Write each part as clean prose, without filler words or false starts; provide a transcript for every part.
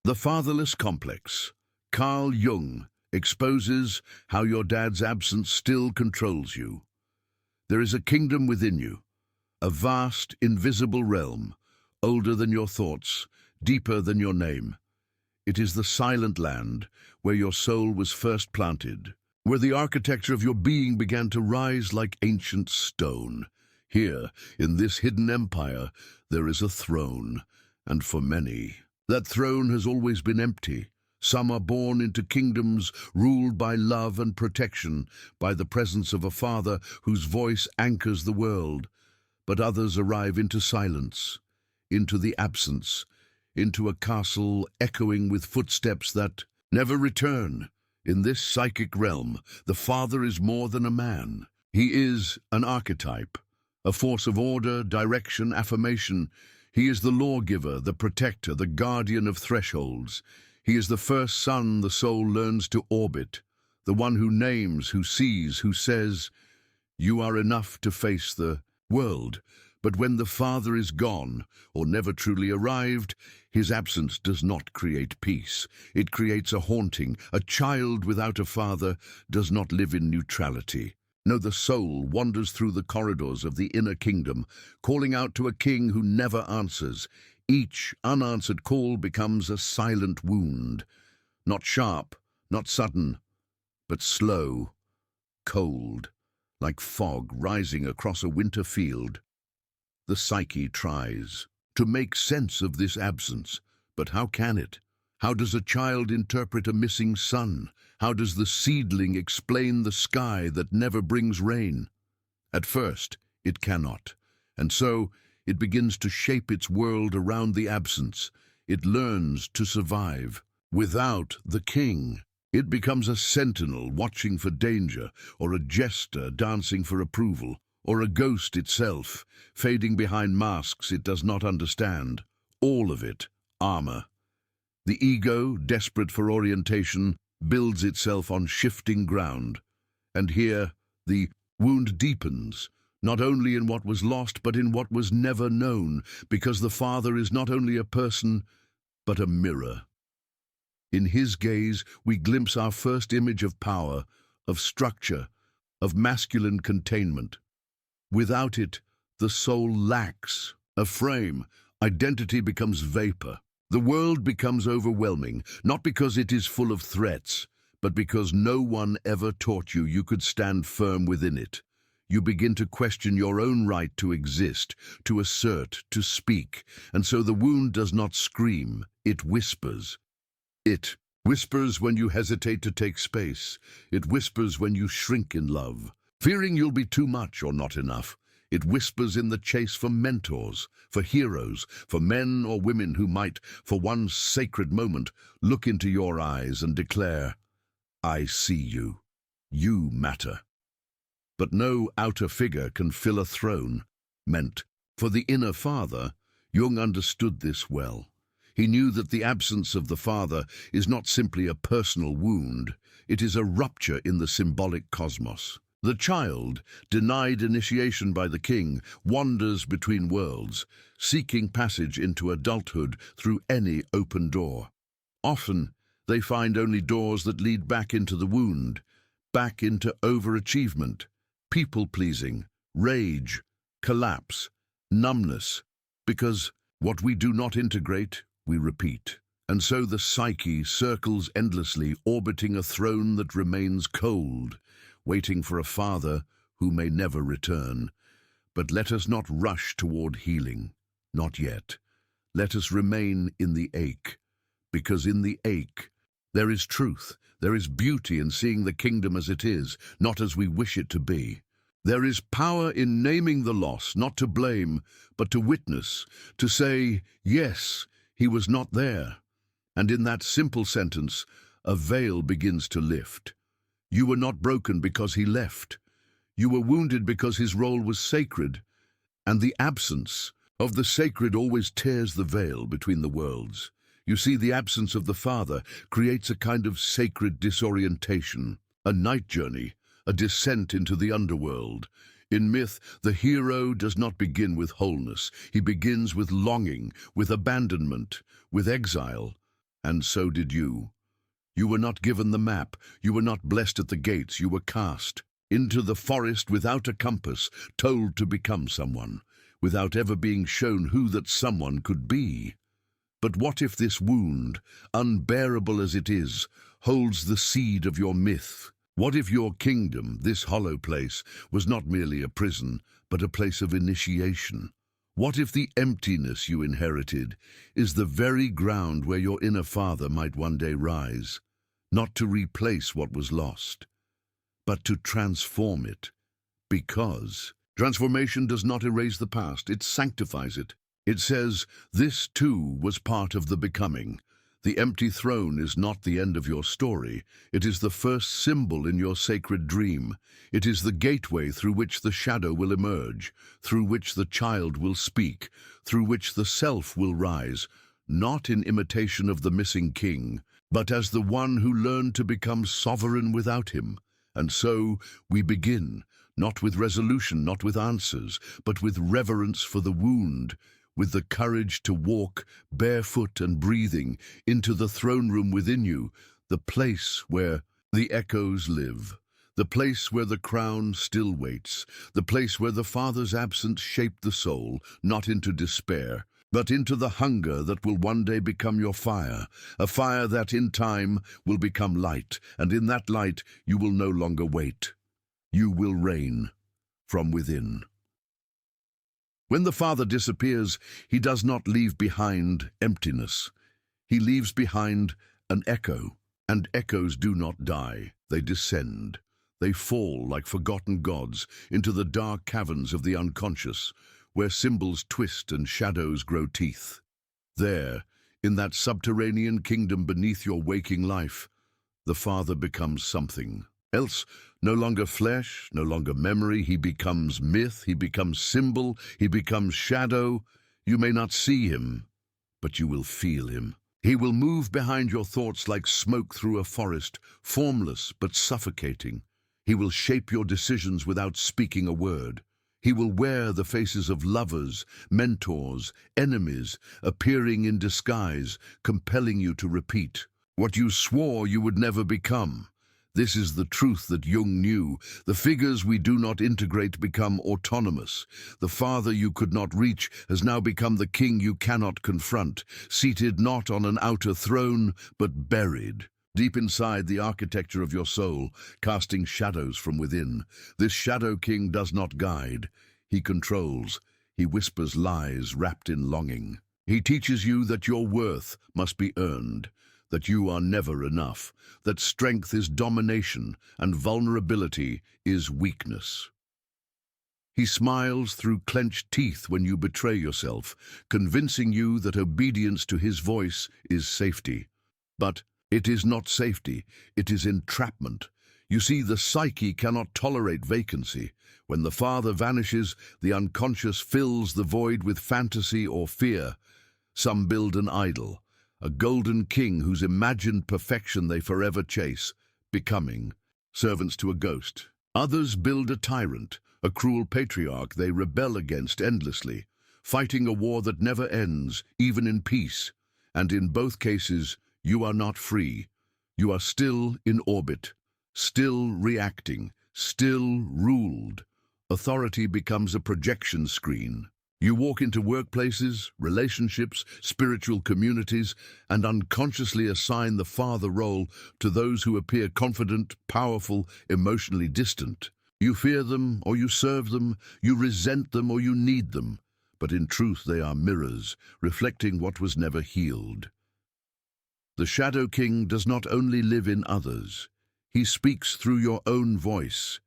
The Fatherless Complex. Carl Jung exposes how your dad's absence still controls you. There is a kingdom within you, a vast, invisible realm, older than your thoughts, deeper than your name. It is the silent land where your soul was first planted, where the architecture of your being began to rise like ancient stone. Here, in this hidden empire, there is a throne, and for many, that throne has always been empty. Some are born into kingdoms ruled by love and protection, by the presence of a father whose voice anchors the world. But others arrive into silence, into the absence, into a castle echoing with footsteps that never return. In this psychic realm, the father is more than a man. He is an archetype, a force of order, direction, affirmation. He is the lawgiver, the protector, the guardian of thresholds. He is the first son the soul learns to orbit, the one who names, who sees, who says, "You are enough to face the world." But when the father is gone, or never truly arrived, his absence does not create peace. It creates a haunting. A child without a father does not live in neutrality. No, the soul wanders through the corridors of the inner kingdom, calling out to a king who never answers. Each unanswered call becomes a silent wound, not sharp, not sudden, but slow, cold, like fog rising across a winter field. The psyche tries to make sense of this absence, but how can it? How does a child interpret a missing sun? How does the seedling explain the sky that never brings rain? At first, it cannot, and so it begins to shape its world around the absence. It learns to survive. Without the king, it becomes a sentinel watching for danger, or a jester dancing for approval, or a ghost itself, fading behind masks it does not understand. All of it, armor. The ego, desperate for orientation, builds itself on shifting ground. And here, the wound deepens, not only in what was lost, but in what was never known, because the father is not only a person, but a mirror. In his gaze, we glimpse our first image of power, of structure, of masculine containment. Without it, the soul lacks a frame. Identity becomes vapor. The world becomes overwhelming, not because it is full of threats, but because no one ever taught you could stand firm within it. You begin to question your own right to exist, to assert, to speak, and so the wound does not scream, it whispers. It whispers when you hesitate to take space. It whispers when you shrink in love, fearing you'll be too much or not enough. It whispers in the chase for mentors, for heroes, for men or women who might, for one sacred moment, look into your eyes and declare, "I see you. You matter." But no outer figure can fill a throne meant for the inner father. Jung understood this well. He knew that the absence of the father is not simply a personal wound, it is a rupture in the symbolic cosmos. The child, denied initiation by the king, wanders between worlds, seeking passage into adulthood through any open door. Often, they find only doors that lead back into the wound, back into overachievement, people-pleasing, rage, collapse, numbness, because what we do not integrate, we repeat. And so the psyche circles endlessly, orbiting a throne that remains cold, waiting for a father who may never return. But let us not rush toward healing, not yet. Let us remain in the ache, because in the ache there is truth, there is beauty in seeing the kingdom as it is, not as we wish it to be. There is power in naming the loss, not to blame, but to witness, to say, yes, he was not there. And in that simple sentence, a veil begins to lift. You were not broken because he left. You were wounded because his role was sacred, and the absence of the sacred always tears the veil between the worlds. You see, the absence of the father creates a kind of sacred disorientation, a night journey, a descent into the underworld. In myth, the hero does not begin with wholeness. He begins with longing, with abandonment, with exile. And so did you. You were not given the map, you were not blessed at the gates, you were cast into the forest without a compass, told to become someone, without ever being shown who that someone could be. But what if this wound, unbearable as it is, holds the seed of your myth? What if your kingdom, this hollow place, was not merely a prison, but a place of initiation? What if the emptiness you inherited is the very ground where your inner father might one day rise, not to replace what was lost, but to transform it? Because transformation does not erase the past, it sanctifies it. It says, this too was part of the becoming. The empty throne is not the end of your story. It is the first symbol in your sacred dream. It is the gateway through which the shadow will emerge, through which the child will speak, through which the self will rise, not in imitation of the missing king, but as the one who learned to become sovereign without him. And so we begin, not with resolution, not with answers, but with reverence for the wound, with the courage to walk, barefoot and breathing, into the throne room within you, the place where the echoes live, the place where the crown still waits, the place where the Father's absence shaped the soul, not into despair, but into the hunger that will one day become your fire, a fire that in time will become light, and in that light you will no longer wait. You will reign from within. When the Father disappears, he does not leave behind emptiness. He leaves behind an echo, and echoes do not die. They descend. They fall like forgotten gods into the dark caverns of the unconscious, where symbols twist and shadows grow teeth. There, in that subterranean kingdom beneath your waking life, the Father becomes something else. No longer flesh, no longer memory. He becomes myth, he becomes symbol, he becomes shadow. You may not see him, but you will feel him. He will move behind your thoughts like smoke through a forest, formless but suffocating. He will shape your decisions without speaking a word. He will wear the faces of lovers, mentors, enemies, appearing in disguise, compelling you to repeat what you swore you would never become. This is the truth that Jung knew. The figures we do not integrate become autonomous. The father you could not reach has now become the king you cannot confront, seated not on an outer throne, but buried deep inside the architecture of your soul, casting shadows from within. This shadow king does not guide. He controls. He whispers lies wrapped in longing. He teaches you that your worth must be earned, that you are never enough, that strength is domination and vulnerability is weakness. He smiles through clenched teeth when you betray yourself, convincing you that obedience to his voice is safety. But it is not safety, it is entrapment. You see, the psyche cannot tolerate vacancy. When the father vanishes, the unconscious fills the void with fantasy or fear. Some build an idol, a golden king whose imagined perfection they forever chase, becoming servants to a ghost. Others build a tyrant, a cruel patriarch they rebel against endlessly, fighting a war that never ends, even in peace. And in both cases, you are not free. You are still in orbit, still reacting, still ruled. Authority becomes a projection screen. You walk into workplaces, relationships, spiritual communities, and unconsciously assign the father role to those who appear confident, powerful, emotionally distant. You fear them or you serve them, you resent them or you need them, but in truth they are mirrors, reflecting what was never healed. The Shadow King does not only live in others, he speaks through your own voice.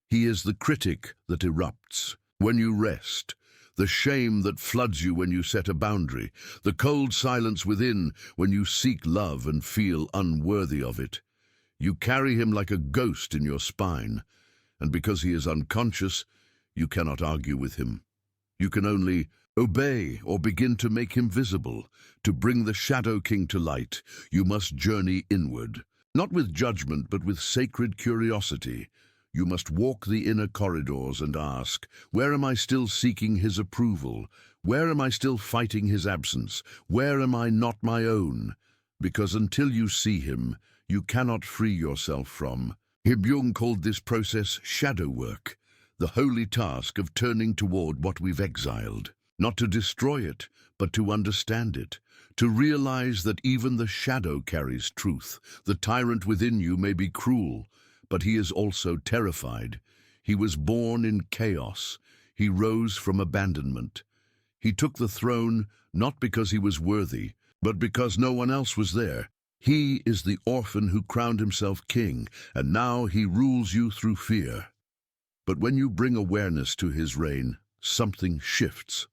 He is the critic that erupts when you rest, the shame that floods you when you set a boundary, the cold silence within when you seek love and feel unworthy of it. You carry him like a ghost in your spine, and because he is unconscious, you cannot argue with him. You can only obey or begin to make him visible. To bring the Shadow King to light, you must journey inward, not with judgment but with sacred curiosity. You must walk the inner corridors and ask, where am I still seeking his approval? Where am I still fighting his absence? Where am I not my own? because until you see him, you cannot free yourself from. Jung called this process shadow work, the holy task of turning toward what we've exiled, not to destroy it, but to understand it, to realize that even the shadow carries truth. The tyrant within you may be cruel, but he is also terrified. He was born in chaos. He rose from abandonment. He took the throne not because he was worthy, but because no one else was there. He is the orphan who crowned himself king, and now he rules you through fear. But when you bring awareness to his reign, something shifts.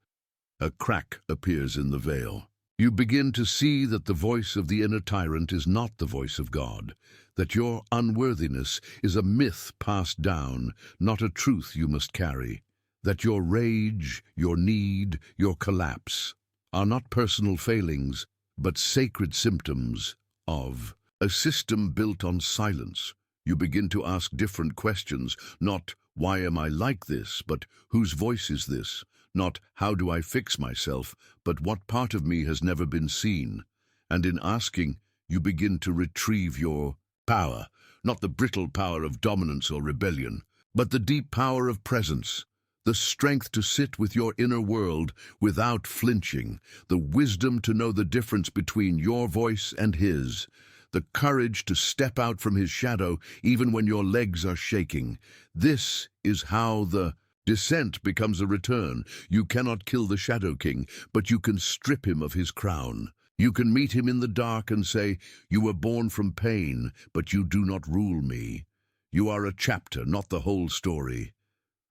A crack appears in the veil. You begin to see that the voice of the inner tyrant is not the voice of God, that your unworthiness is a myth passed down, not a truth you must carry, that your rage, your need, your collapse are not personal failings, but sacred symptoms of a system built on silence. You begin to ask different questions, not "Why am I like this?" but "Whose voice is this?" Not "How do I fix myself?" but "What part of me has never been seen?" And in asking, you begin to retrieve your power, not the brittle power of dominance or rebellion, but the deep power of presence, the strength to sit with your inner world without flinching, the wisdom to know the difference between your voice and his, the courage to step out from his shadow even when your legs are shaking. This is how the descent becomes a return. You cannot kill the Shadow King, but you can strip him of his crown. You can meet him in the dark and say, "You were born from pain, but you do not rule me. You are a chapter, not the whole story.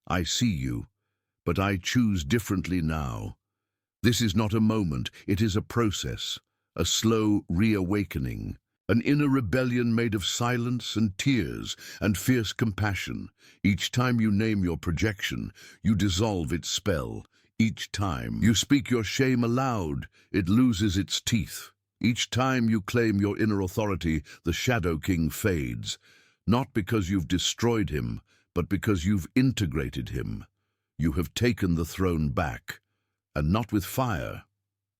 I see you, but I choose differently now." This is not a moment, it is a process, a slow reawakening, an inner rebellion made of silence and tears and fierce compassion. Each time you name your projection, you dissolve its spell. Each time you speak your shame aloud, it loses its teeth. Each time you claim your inner authority, the Shadow King fades, not because you've destroyed him, but because you've integrated him. You have taken the throne back, and not with fire,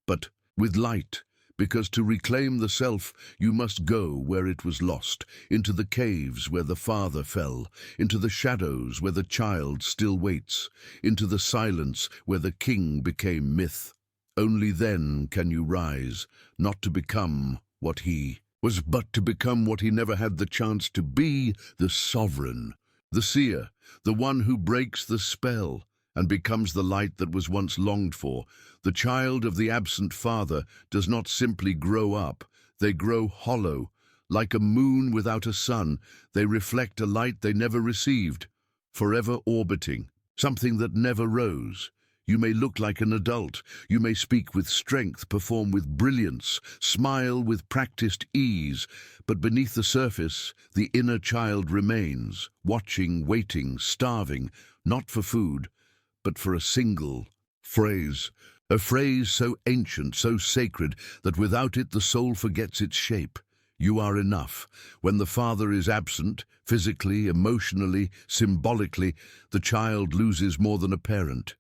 but with light, because to reclaim the self, you must go where it was lost, into the caves where the father fell, into the shadows where the child still waits, into the silence where the king became myth. Only then can you rise, not to become what he was, but to become what he never had the chance to be, the sovereign, the seer, the one who breaks the spell and becomes the light that was once longed for. The child of the absent father does not simply grow up, they grow hollow. Like a moon without a sun, they reflect a light they never received, forever orbiting, something that never rose. You may look like an adult, you may speak with strength, perform with brilliance, smile with practiced ease, but beneath the surface, the inner child remains, watching, waiting, starving, not for food, but for a single phrase. A phrase so ancient, so sacred, that without it the soul forgets its shape. You are enough. When the father is absent, physically, emotionally, symbolically, the child loses more than a parent.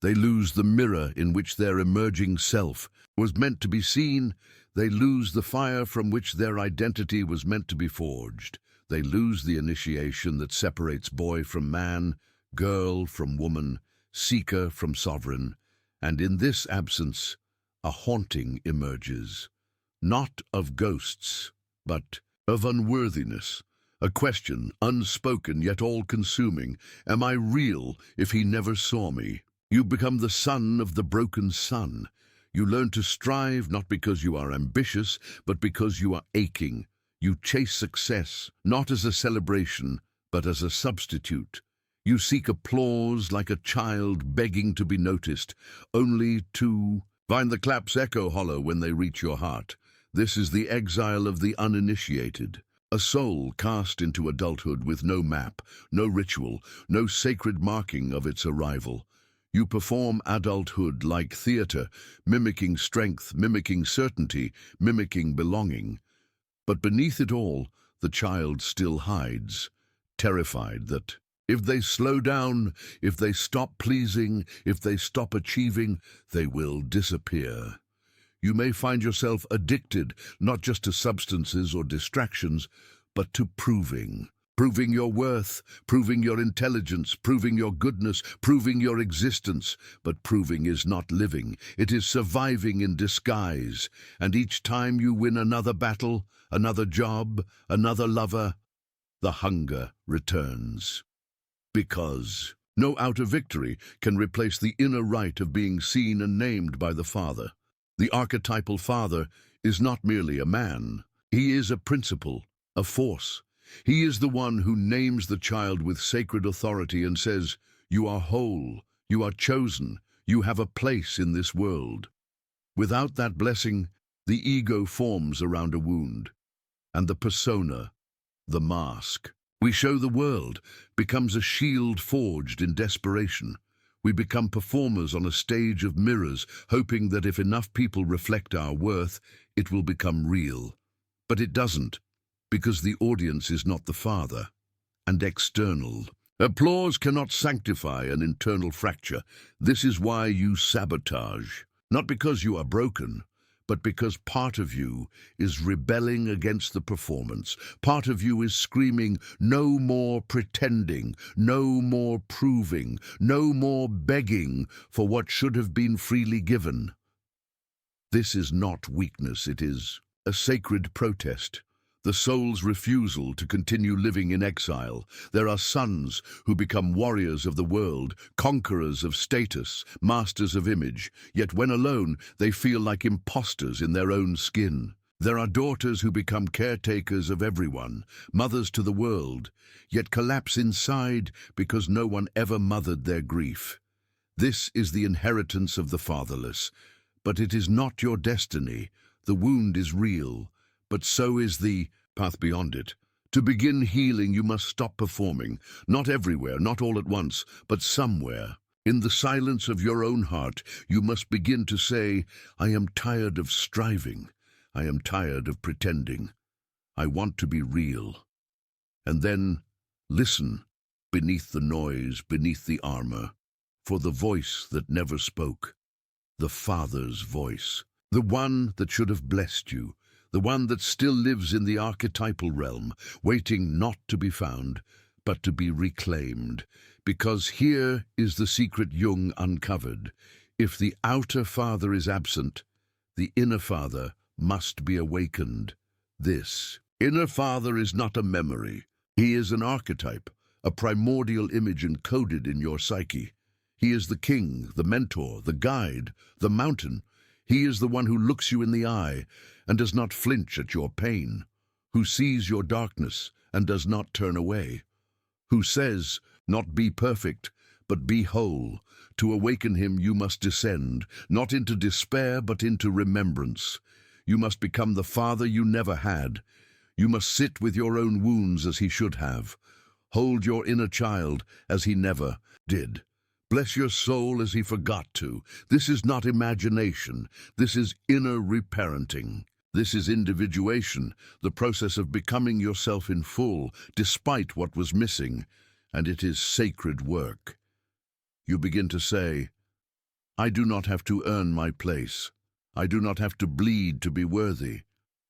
They lose the mirror in which their emerging self was meant to be seen. They lose the fire from which their identity was meant to be forged. They lose the initiation that separates boy from man, girl from woman, seeker from sovereign. And in this absence, a haunting emerges, not of ghosts, but of unworthiness. A question, unspoken yet all-consuming. Am I real if he never saw me? You become the son of the broken sun. You learn to strive not because you are ambitious, but because you are aching. You chase success, not as a celebration, but as a substitute. You seek applause like a child begging to be noticed, only to find the claps echo hollow when they reach your heart. This is the exile of the uninitiated. A soul cast into adulthood with no map, no ritual, no sacred marking of its arrival. You perform adulthood like theater, mimicking strength, mimicking certainty, mimicking belonging. But beneath it all, the child still hides, terrified that if they slow down, if they stop pleasing, if they stop achieving, they will disappear. You may find yourself addicted, not just to substances or distractions, but to proving. Proving your worth, proving your intelligence, proving your goodness, proving your existence. But proving is not living. It is surviving in disguise. And each time you win another battle, another job, another lover, the hunger returns. Because no outer victory can replace the inner right of being seen and named by the Father. The archetypal father is not merely a man. He is a principle, a force. He is the one who names the child with sacred authority and says, "You are whole, you are chosen, you have a place in this world." Without that blessing, the ego forms around a wound, and the persona, the mask we show the world, becomes a shield forged in desperation. We become performers on a stage of mirrors, hoping that if enough people reflect our worth, it will become real. But it doesn't, because the audience is not the Father, and external. Applause cannot sanctify an internal fracture. This is why you sabotage, not because you are broken, but because part of you is rebelling against the performance. Part of you is screaming, "No more pretending, no more proving, no more begging for what should have been freely given." This is not weakness, it is a sacred protest. The soul's refusal to continue living in exile. There are sons who become warriors of the world, conquerors of status, masters of image, yet when alone, they feel like impostors in their own skin. There are daughters who become caretakers of everyone, mothers to the world, yet collapse inside because no one ever mothered their grief. This is the inheritance of the fatherless, but it is not your destiny. The wound is real, but so is the path beyond it. To begin healing, you must stop performing, not everywhere, not all at once, but somewhere. In the silence of your own heart, you must begin to say, "I am tired of striving. I am tired of pretending. I want to be real." And then listen, beneath the noise, beneath the armor, for the voice that never spoke, the Father's voice, the one that should have blessed you, the one that still lives in the archetypal realm, waiting not to be found, but to be reclaimed. Because here is the secret Jung uncovered. If the outer father is absent, the inner father must be awakened. This inner father is not a memory. He is an archetype, a primordial image encoded in your psyche. He is the king, the mentor, the guide, the mountain. He is the one who looks you in the eye and does not flinch at your pain, who sees your darkness and does not turn away, who says, "Not be perfect, but be whole." To awaken him, you must descend, not into despair, but into remembrance. You must become the father you never had. You must sit with your own wounds as he should have. Hold your inner child as he never did. Bless your soul as he forgot to. This is not imagination. This is inner reparenting. This is individuation, the process of becoming yourself in full, despite what was missing, and it is sacred work. You begin to say, "I do not have to earn my place. I do not have to bleed to be worthy.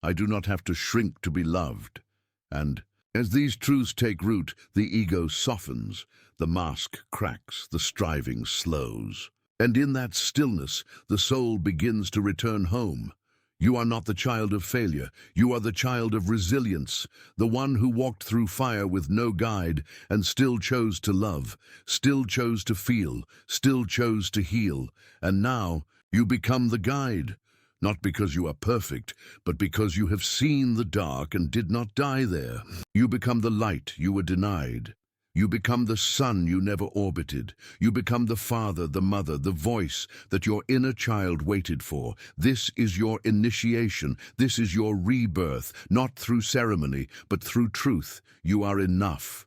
I do not have to shrink to be loved." And as these truths take root, the ego softens, the mask cracks, the striving slows. And in that stillness, the soul begins to return home. You are not the child of failure. You are the child of resilience, the one who walked through fire with no guide and still chose to love, still chose to feel, still chose to heal. And now you become the guide, not because you are perfect, but because you have seen the dark and did not die there. You become the light you were denied. You become the sun you never orbited. You become the father, the mother, the voice that your inner child waited for. This is your initiation. This is your rebirth, not through ceremony, but through truth. You are enough,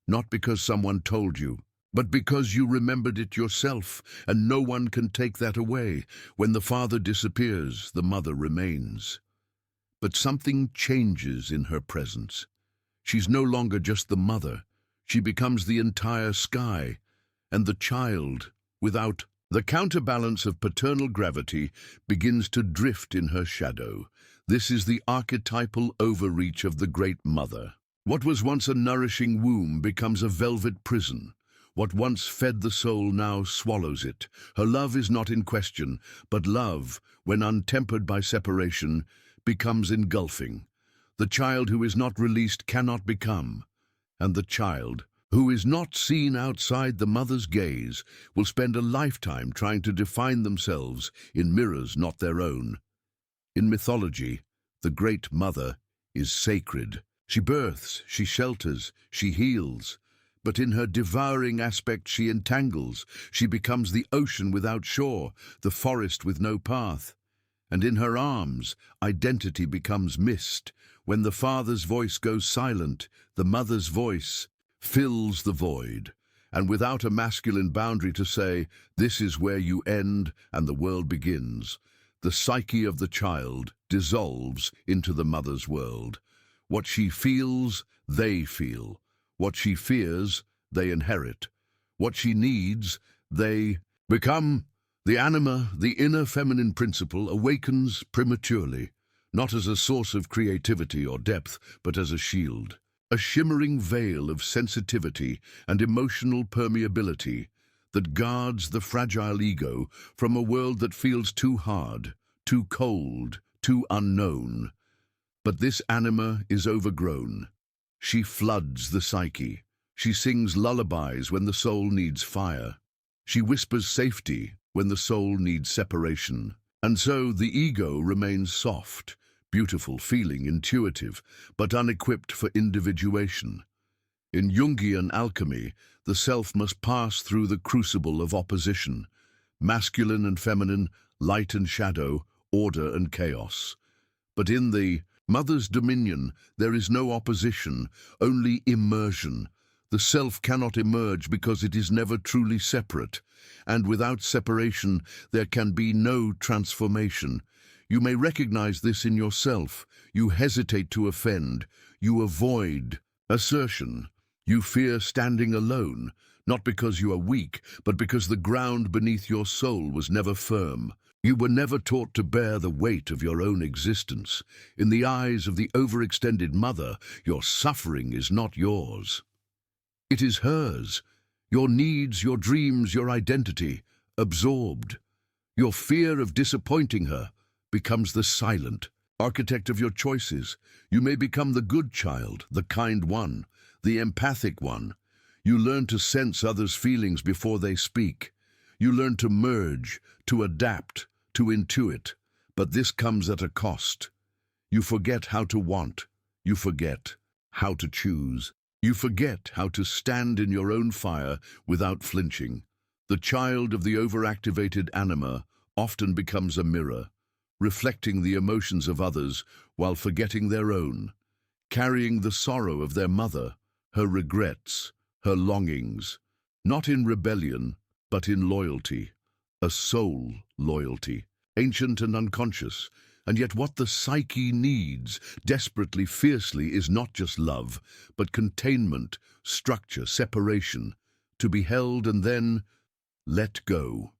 not because someone told you, but because you remembered it yourself, and no one can take that away. When the father disappears, the mother remains. But something changes in her presence. She's no longer just the mother. She becomes the entire sky, and the child, without The counterbalance of paternal gravity begins to drift in her shadow. This is the archetypal overreach of the Great Mother. What was once a nourishing womb becomes a velvet prison. What once fed the soul now swallows it. Her love is not in question, but love, when untempered by separation, becomes engulfing. The child who is not released cannot become, and the child who is not seen outside the mother's gaze will spend a lifetime trying to define themselves in mirrors not their own. In mythology, the Great Mother is sacred. She births, she shelters, she heals. But in her devouring aspect she entangles. She becomes the ocean without shore, the forest with no path. And in her arms, identity becomes mist. When the father's voice goes silent, the mother's voice fills the void. And without a masculine boundary to say, this is where you end and the world begins, the psyche of the child dissolves into the mother's world. What she feels, they feel. What she fears, they inherit. What she needs, they become. The anima, the inner feminine principle, awakens prematurely, not as a source of creativity or depth, but as a shield, a shimmering veil of sensitivity and emotional permeability that guards the fragile ego from a world that feels too hard, too cold, too unknown. But this anima is overgrown. She floods the psyche. She sings lullabies when the soul needs fire. She whispers safety when the soul needs separation. And so the ego remains soft, beautiful, feeling, intuitive, but unequipped for individuation. In Jungian alchemy, the self must pass through the crucible of opposition, masculine and feminine, light and shadow, order and chaos. But in the mother's dominion, there is no opposition, only immersion. The self cannot emerge because it is never truly separate, and without separation there can be no transformation. You may recognize this in yourself. You hesitate to offend. You avoid assertion. You fear standing alone, not because you are weak, but because the ground beneath your soul was never firm. You were never taught to bear the weight of your own existence. In the eyes of the overextended mother, your suffering is not yours. It is hers. Your needs, your dreams, your identity, absorbed. Your fear of disappointing her becomes the silent architect of your choices. You may become the good child, the kind one, the empathic one. You learn to sense others' feelings before they speak. You learn to merge, to adapt, to intuit. But this comes at a cost. You forget how to want. You forget how to choose. You forget how to stand in your own fire without flinching. The child of the overactivated anima often becomes a mirror, reflecting the emotions of others while forgetting their own, carrying the sorrow of their mother, her regrets, her longings, not in rebellion, but in loyalty, a soul loyalty, ancient and unconscious. And yet what the psyche needs, desperately, fiercely, is not just love, but containment, structure, separation, to be held and then let go.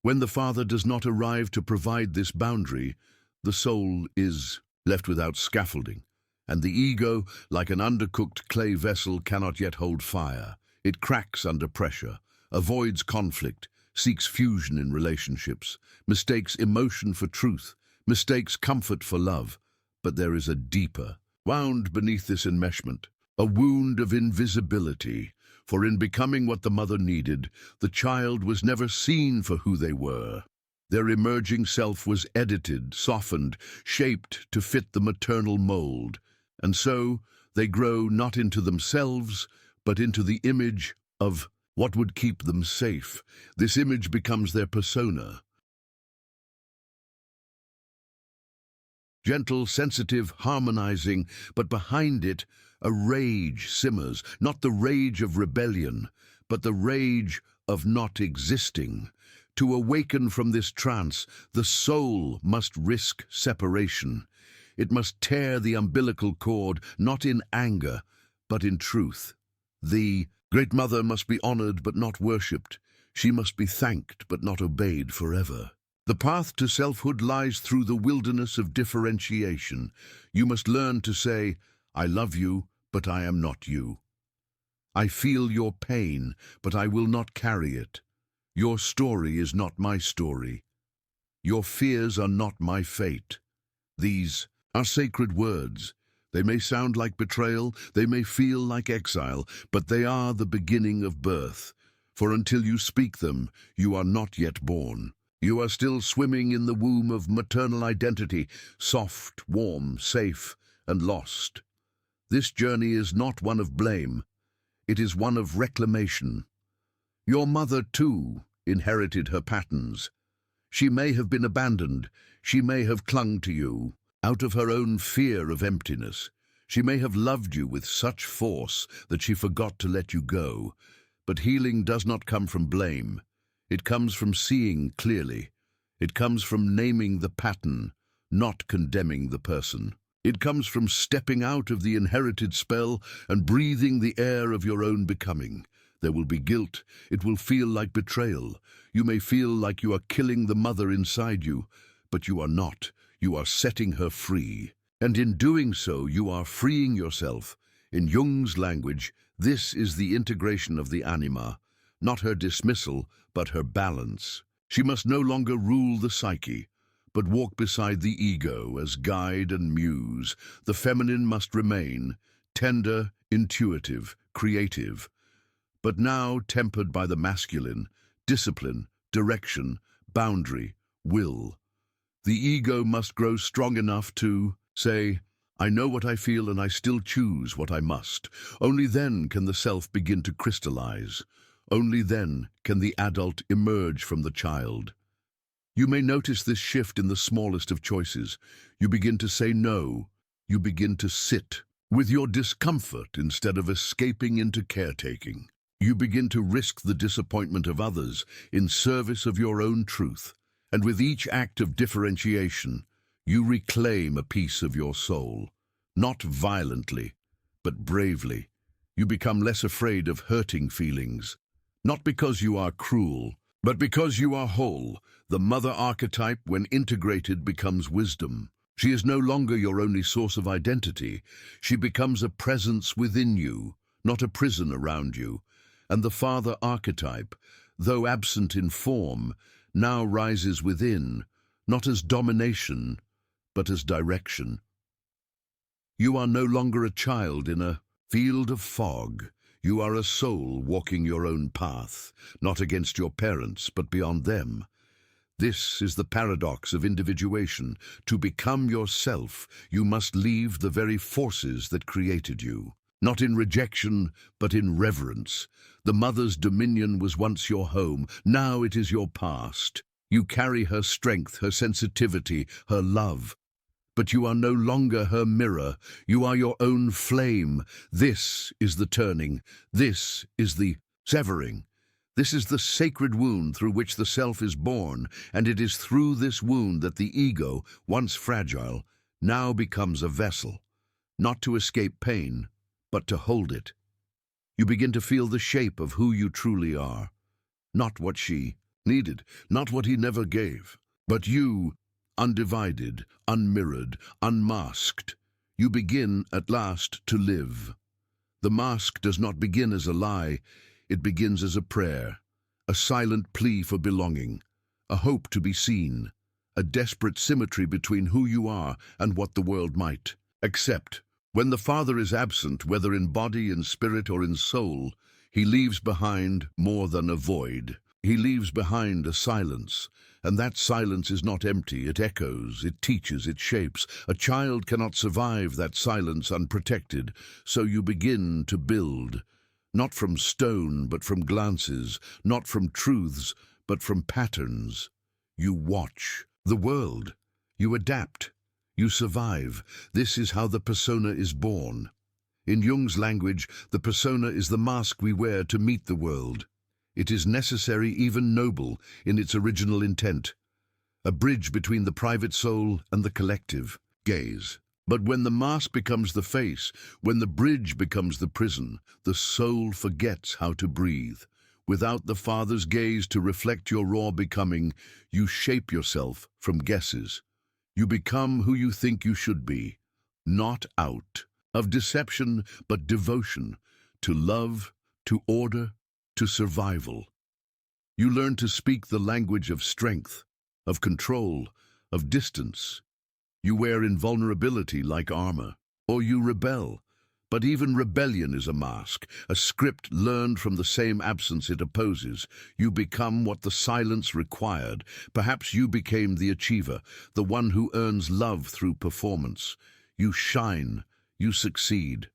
When the father does not arrive to provide this boundary, the soul is left without scaffolding, and the ego, like an undercooked clay vessel, cannot yet hold fire. It cracks under pressure, avoids conflict, seeks fusion in relationships, mistakes emotion for truth, mistakes comfort for love. But there is a deeper, wound beneath this enmeshment, a wound of invisibility, for in becoming what the mother needed, the child was never seen for who they were. Their emerging self was edited, softened, shaped to fit the maternal mold, and so they grow not into themselves, but into the image of what would keep them safe. This image becomes their persona. Gentle, sensitive, harmonizing, but behind it, a rage simmers, not the rage of rebellion, but the rage of not existing. To awaken from this trance, the soul must risk separation. It must tear the umbilical cord, not in anger, but in truth. The Great Mother must be honored but not worshipped. She must be thanked but not obeyed forever. The path to selfhood lies through the wilderness of differentiation. You must learn to say, I love you, but I am not you. I feel your pain, but I will not carry it. Your story is not my story. Your fears are not my fate. These are sacred words. They may sound like betrayal, they may feel like exile, but they are the beginning of birth. For until you speak them, you are not yet born. You are still swimming in the womb of maternal identity, soft, warm, safe, and lost. This journey is not one of blame. It is one of reclamation. Your mother, too, inherited her patterns. She may have been abandoned. She may have clung to you out of her own fear of emptiness. She may have loved you with such force that she forgot to let you go. But healing does not come from blame. It comes from seeing clearly. It comes from naming the pattern, not condemning the person. It comes from stepping out of the inherited spell and breathing the air of your own becoming. There will be guilt. It will feel like betrayal. You may feel like you are killing the mother inside you, but you are not. You are setting her free. And in doing so, you are freeing yourself. In Jung's language, this is the integration of the anima, not her dismissal, but her balance. She must no longer rule the psyche, but walk beside the ego as guide and muse. The feminine must remain tender, intuitive, creative, but now tempered by the masculine, discipline, direction, boundary, will. The ego must grow strong enough to say, I know what I feel and I still choose what I must. Only then can the self begin to crystallize. Only then can the adult emerge from the child. You may notice this shift in the smallest of choices. You begin to say no. You begin to sit with your discomfort instead of escaping into caretaking. You begin to risk the disappointment of others in service of your own truth. And with each act of differentiation, you reclaim a piece of your soul. Not violently, but bravely. You become less afraid of hurting feelings. Not because you are cruel, but because you are whole. The mother archetype, when integrated, becomes wisdom. She is no longer your only source of identity. She becomes a presence within you, not a prison around you. And the father archetype, though absent in form, now rises within, not as domination, but as direction. You are no longer a child in a field of fog. You are a soul walking your own path, not against your parents, but beyond them. This is the paradox of individuation. To become yourself, you must leave the very forces that created you. Not in rejection, but in reverence. The mother's dominion was once your home, now it is your past. You carry her strength, her sensitivity, her love. But you are no longer her mirror. You are your own flame. This is the turning. This is the severing. This is the sacred wound through which the self is born, and it is through this wound that the ego, once fragile, now becomes a vessel, not to escape pain, but to hold it. You begin to feel the shape of who you truly are, not what she needed, not what he never gave, but you, undivided, unmirrored, unmasked. You begin, at last, to live. The mask does not begin as a lie, it begins as a prayer, a silent plea for belonging, a hope to be seen, a desperate symmetry between who you are and what the world might accept. When the father is absent, whether in body, in spirit, or in soul, he leaves behind more than a void. He leaves behind a silence, and that silence is not empty. It echoes, it teaches, it shapes. A child cannot survive that silence unprotected, so you begin to build, not from stone, but from glances, not from truths, but from patterns. You watch the world, you adapt, you survive. This is how the persona is born. In Jung's language, the persona is the mask we wear to meet the world. It is necessary, even noble, in its original intent, a bridge between the private soul and the collective gaze. But when the mask becomes the face, when the bridge becomes the prison, the soul forgets how to breathe. Without the Father's gaze to reflect your raw becoming, you shape yourself from guesses. You become who you think you should be, not out of deception, but devotion to love, to order, to survival. You learn to speak the language of strength, of control, of distance. You wear invulnerability like armor, or you rebel. But even rebellion is a mask, a script learned from the same absence it opposes. You become what the silence required. Perhaps you became the achiever, the one who earns love through performance. You shine, you succeed,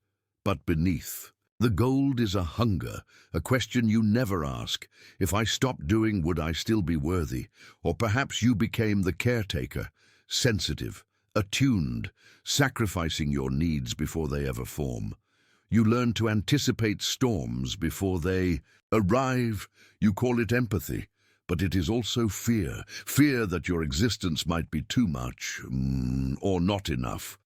but beneath. The gold is a hunger, a question you never ask. If I stopped doing, would I still be worthy? Or perhaps you became the caretaker, sensitive, attuned, sacrificing your needs before they ever form. You learn to anticipate storms before they arrive. You call it empathy, but it is also fear. Fear that your existence might be too much, or not enough.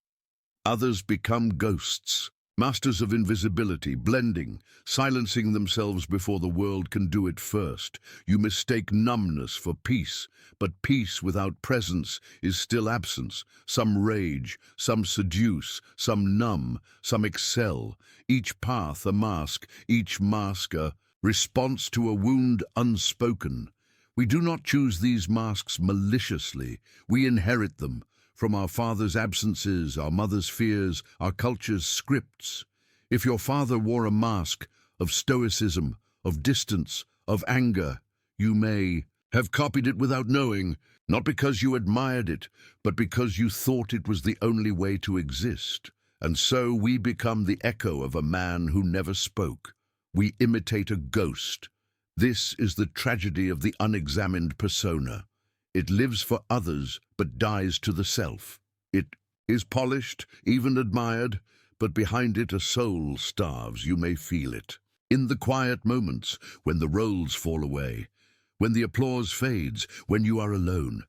Others become ghosts, masters of invisibility, blending, silencing themselves before the world can do it first. You mistake numbness for peace, but peace without presence is still absence. Some rage, some seduce, some numb, some excel. Each path a mask, each mask a response to a wound unspoken. We do not choose these masks maliciously. We inherit them. From our father's absences, our mother's fears, our culture's scripts. If your father wore a mask of stoicism, of distance, of anger, you may have copied it without knowing, not because you admired it, but because you thought it was the only way to exist. And so we become the echo of a man who never spoke. We imitate a ghost. This is the tragedy of the unexamined persona. It lives for others, but dies to the self. It is polished, even admired, but behind it a soul starves. You may feel it. In the quiet moments, when the roles fall away, when the applause fades, when you are alone,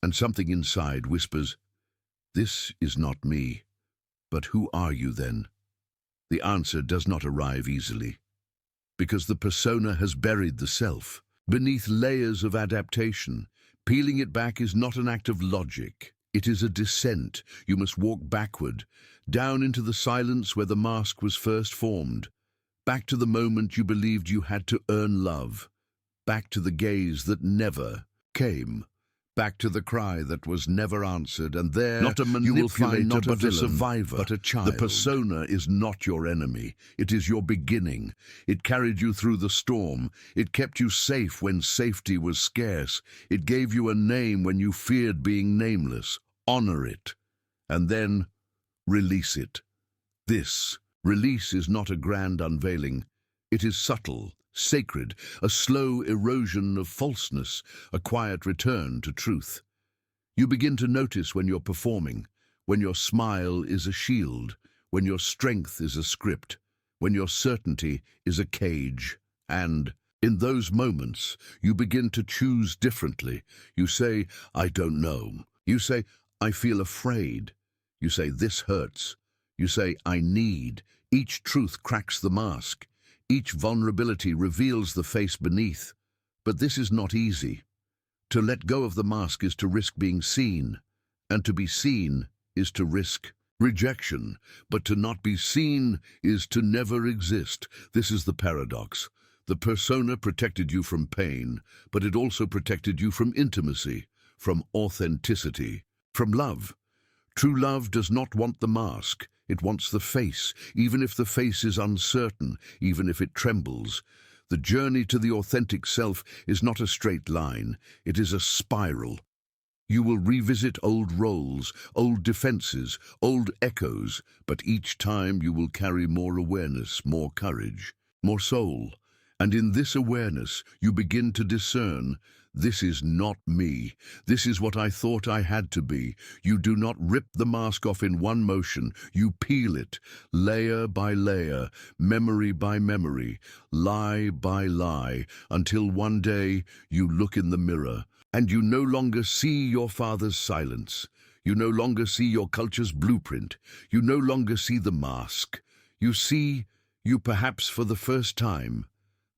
and something inside whispers, "This is not me." But who are you then? The answer does not arrive easily, because the persona has buried the self beneath layers of adaptation. Peeling it back is not an act of logic. It is a descent. You must walk backward, down into the silence where the mask was first formed, back to the moment you believed you had to earn love, back to the gaze that never came, back to the cry that was never answered, and there Not a you will find manipulator, not a but a villain, survivor, but a child. The persona is not your enemy. It is your beginning. It carried you through the storm. It kept you safe when safety was scarce. It gave you a name when you feared being nameless. Honor it, and then release it. This release is not a grand unveiling. It is subtle, sacred, a slow erosion of falseness, a quiet return to truth. You begin to notice when you're performing, when your smile is a shield, when your strength is a script, when your certainty is a cage. And in those moments, you begin to choose differently. You say, "I don't know." You say, "I feel afraid." You say, "This hurts." You say, "I need." Each truth cracks the mask. Each vulnerability reveals the face beneath. But this is not easy. To let go of the mask is to risk being seen, and to be seen is to risk rejection. But to not be seen is to never exist. This is the paradox. The persona protected you from pain, but it also protected you from intimacy, from authenticity, from love. True love does not want the mask. It wants the face, even if the face is uncertain, even if it trembles. The journey to the authentic self is not a straight line. It is a spiral. You will revisit old roles, old defenses, old echoes, but each time you will carry more awareness, more courage, more soul. And in this awareness, you begin to discern, this is not me. This is what I thought I had to be. You do not rip the mask off in one motion. You peel it, layer by layer, memory by memory, lie by lie, until one day you look in the mirror and you no longer see your father's silence. You no longer see your culture's blueprint. You no longer see the mask. You see you perhaps for the first time,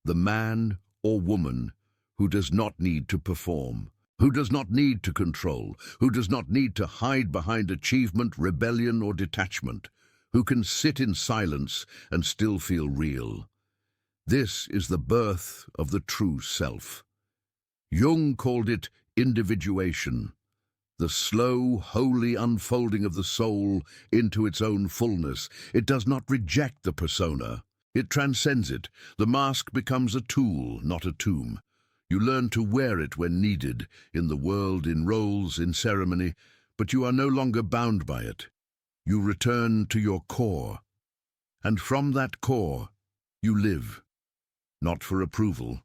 The man or woman who does not need to perform, who does not need to control, who does not need to hide behind achievement, rebellion, or detachment, who can sit in silence and still feel real. This is the birth of the true self. Jung called it individuation, the slow, holy unfolding of the soul into its own fullness. It does not reject the persona. It transcends it. The mask becomes a tool, not a tomb. You learn to wear it when needed, in the world, in roles, in ceremony, but you are no longer bound by it. You return to your core, and from that core, you live. Not for approval,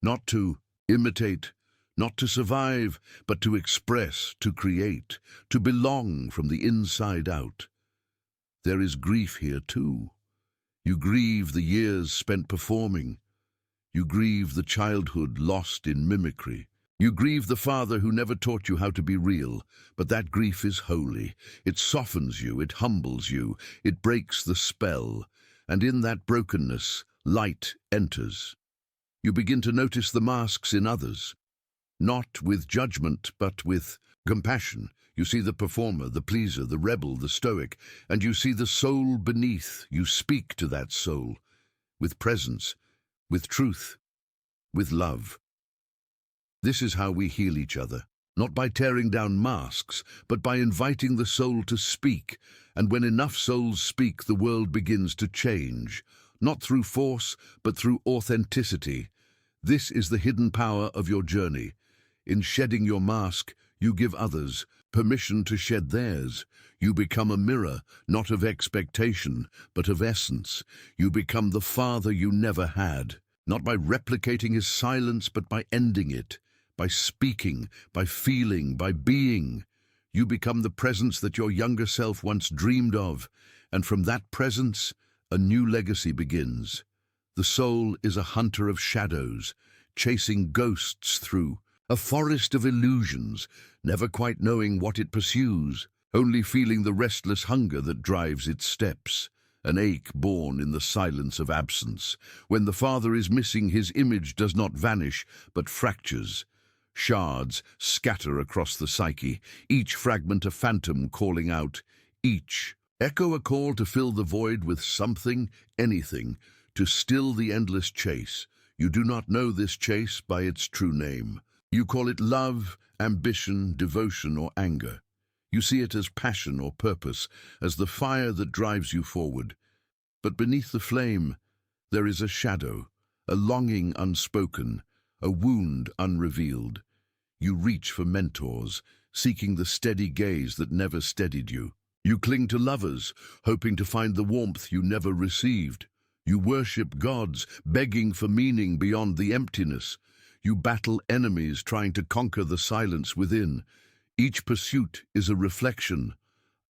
not to imitate, not to survive, but to express, to create, to belong from the inside out. There is grief here too. You grieve the years spent performing. You grieve the childhood lost in mimicry. You grieve the father who never taught you how to be real, but that grief is holy. It softens you, it humbles you, it breaks the spell, and in that brokenness, light enters. You begin to notice the masks in others, not with judgment, but with compassion. You see the performer, the pleaser, the rebel, the stoic, and you see the soul beneath. You speak to that soul, with presence, with truth, with love. This is how we heal each other, not by tearing down masks, but by inviting the soul to speak. And when enough souls speak, the world begins to change, not through force, but through authenticity. This is the hidden power of your journey. In shedding your mask, you give others permission to shed theirs. You become a mirror, not of expectation, but of essence. You become the father you never had, not by replicating his silence, but by ending it, by speaking, by feeling, by being. You become the presence that your younger self once dreamed of, and from that presence, a new legacy begins. The soul is a hunter of shadows, chasing ghosts through a forest of illusions, never quite knowing what it pursues, only feeling the restless hunger that drives its steps, an ache born in the silence of absence. When the father is missing, his image does not vanish, but fractures. Shards scatter across the psyche, each fragment a phantom calling out, each echo a call to fill the void with something, anything, to still the endless chase. You do not know this chase by its true name. You call it love, ambition, devotion, or anger. You see it as passion or purpose, as the fire that drives you forward. But beneath the flame, there is a shadow, a longing unspoken, a wound unrevealed. You reach for mentors, seeking the steady gaze that never steadied you. You cling to lovers, hoping to find the warmth you never received. You worship gods, begging for meaning beyond the emptiness. You battle enemies, trying to conquer the silence within. Each pursuit is a reflection,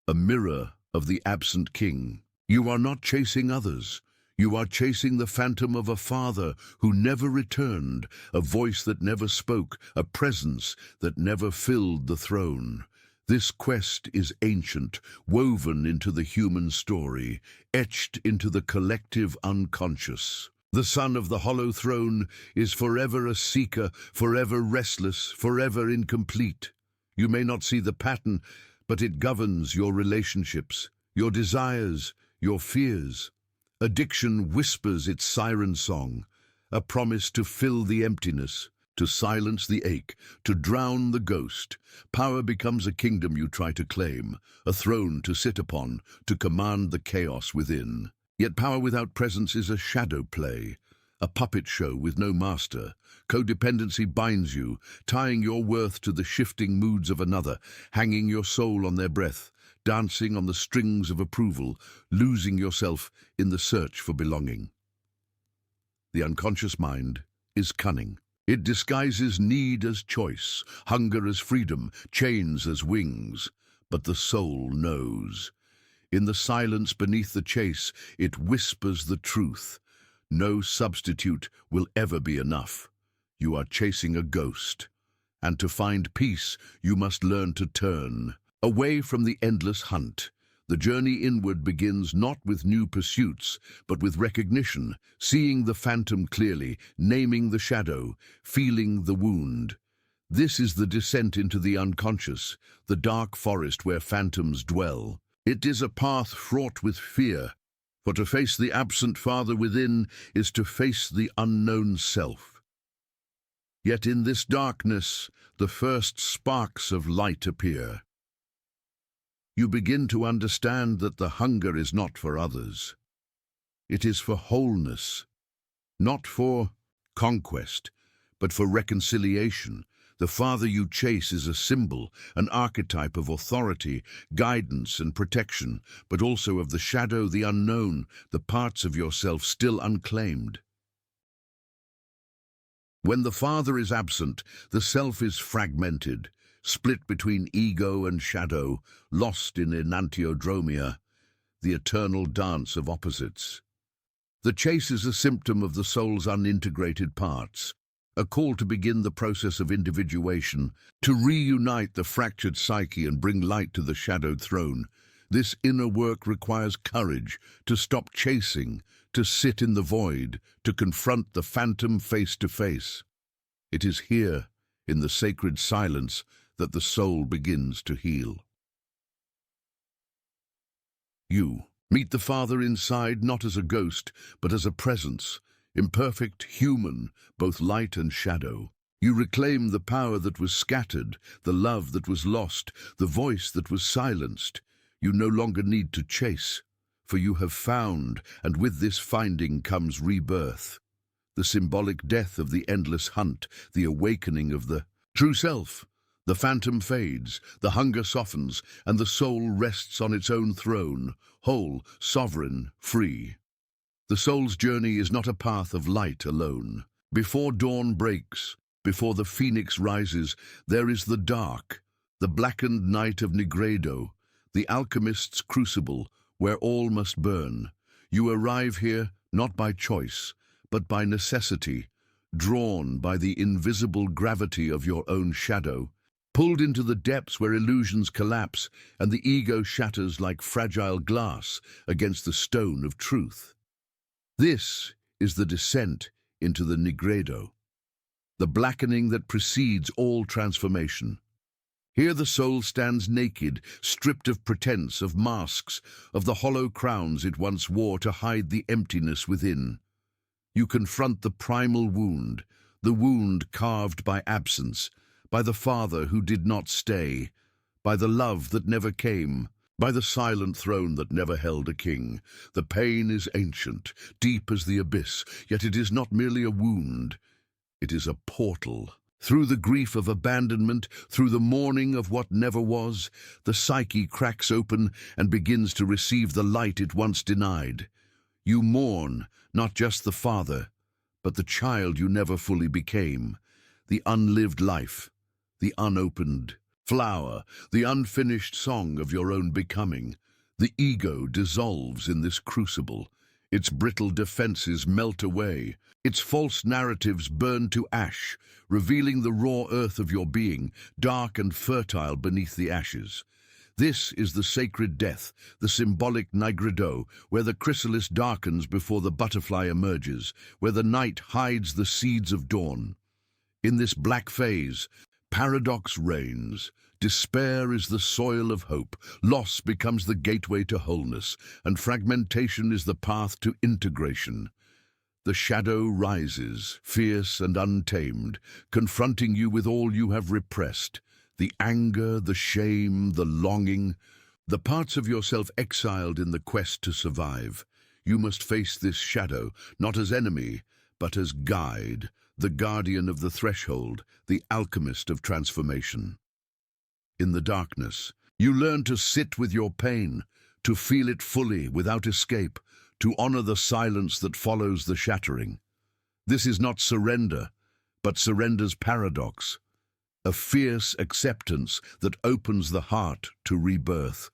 a mirror of the absent king. You are not chasing others. You are chasing the phantom of a father who never returned, a voice that never spoke, a presence that never filled the throne. This quest is ancient, woven into the human story, etched into the collective unconscious. The son of the hollow throne is forever a seeker, forever restless, forever incomplete. You may not see the pattern, but it governs your relationships, your desires, your fears. Addiction whispers its siren song, a promise to fill the emptiness, to silence the ache, to drown the ghost. Power becomes a kingdom you try to claim, a throne to sit upon, to command the chaos within. Yet power without presence is a shadow play, a puppet show with no master. Codependency binds you, tying your worth to the shifting moods of another, hanging your soul on their breath, dancing on the strings of approval, losing yourself in the search for belonging. The unconscious mind is cunning. It disguises need as choice, hunger as freedom, chains as wings. But the soul knows. In the silence beneath the chase, it whispers the truth. No substitute will ever be enough. You are chasing a ghost. And to find peace, you must learn to turn. Away from the endless hunt, The journey inward begins not with new pursuits, but with recognition, seeing the phantom clearly, naming the shadow, feeling the wound. This is the descent into the unconscious, the dark forest where phantoms dwell. It is a path fraught with fear, for to face the absent father within is to face the unknown self. Yet in this darkness, the first sparks of light appear. You begin to understand that the hunger is not for others. It is for wholeness, not for conquest, but for reconciliation. The father you chase is a symbol, an archetype of authority, guidance and protection, but also of the shadow, the unknown, the parts of yourself still unclaimed. When the father is absent, the self is fragmented, split between ego and shadow, lost in enantiodromia, the eternal dance of opposites. The chase is a symptom of the soul's unintegrated parts, a call to begin the process of individuation, to reunite the fractured psyche and bring light to the shadowed throne. This inner work requires courage, to stop chasing, to sit in the void, to confront the phantom face to face. It is here, in the sacred silence, that the soul begins to heal. You meet the Father inside not as a ghost, but as a presence, imperfect, human, both light and shadow. You reclaim the power that was scattered, the love that was lost, the voice that was silenced. You no longer need to chase, for you have found, and with this finding comes rebirth. The symbolic death of the endless hunt, the awakening of the true self. The phantom fades, the hunger softens, and the soul rests on its own throne, whole, sovereign, free. The soul's journey is not a path of light alone. Before dawn breaks, before the phoenix rises, there is the dark, the blackened night of Nigredo, the alchemist's crucible, where all must burn. You arrive here not by choice, but by necessity, drawn by the invisible gravity of your own shadow, pulled into the depths where illusions collapse and the ego shatters like fragile glass against the stone of truth. This is the descent into the Nigredo, the blackening that precedes all transformation. Here the soul stands naked, stripped of pretense, of masks, of the hollow crowns it once wore to hide the emptiness within. You confront the primal wound, the wound carved by absence, by the father who did not stay, by the love that never came, by the silent throne that never held a king. The pain is ancient, deep as the abyss, yet it is not merely a wound. It is a portal. Through the grief of abandonment, through the mourning of what never was, the psyche cracks open and begins to receive the light it once denied. You mourn not just the father, but the child you never fully became, the unlived life, the unopened flower, the unfinished song of your own becoming. The ego dissolves in this crucible. Its brittle defenses melt away. Its false narratives burn to ash, revealing the raw earth of your being, dark and fertile beneath the ashes. This is the sacred death, the symbolic Nigredo, where the chrysalis darkens before the butterfly emerges, where the night hides the seeds of dawn. In this black phase, paradox reigns. Despair is the soil of hope, loss becomes the gateway to wholeness, and fragmentation is the path to integration. The shadow rises, fierce and untamed, confronting you with all you have repressed, the anger, the shame, the longing, the parts of yourself exiled in the quest to survive. You must face this shadow, not as enemy, but as guide, the guardian of the threshold, the alchemist of transformation. In the darkness, you learn to sit with your pain, to feel it fully without escape, to honor the silence that follows the shattering. This is not surrender, but surrender's paradox, a fierce acceptance that opens the heart to rebirth.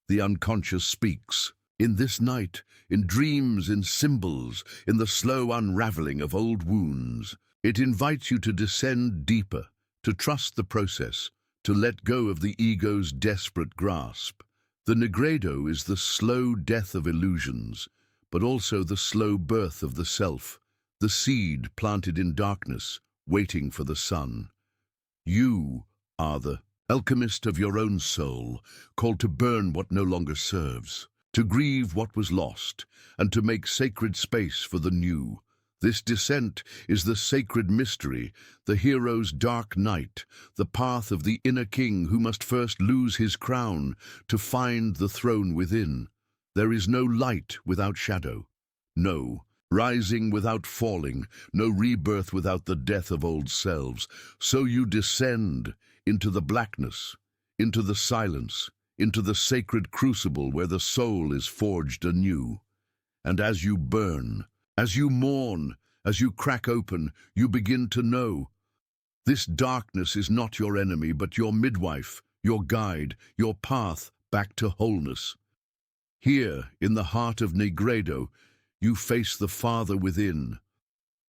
The unconscious speaks. In this night, in dreams, in symbols, in the slow unraveling of old wounds, it invites you to descend deeper, to trust the process, to let go of the ego's desperate grasp. The nigredo is the slow death of illusions, but also the slow birth of the self, the seed planted in darkness, waiting for the sun. You are the alchemist of your own soul, called to burn what no longer serves, to grieve what was lost, and to make sacred space for the new. This descent is the sacred mystery, the hero's dark night, the path of the inner king who must first lose his crown to find the throne within. There is no light without shadow, no rising without falling, no rebirth without the death of old selves. So you descend into the blackness, into the silence, into the sacred crucible where the soul is forged anew. And as you burn, as you mourn, as you crack open, you begin to know. This darkness is not your enemy, but your midwife, your guide, your path back to wholeness. Here, in the heart of Nigredo, you face the Father within,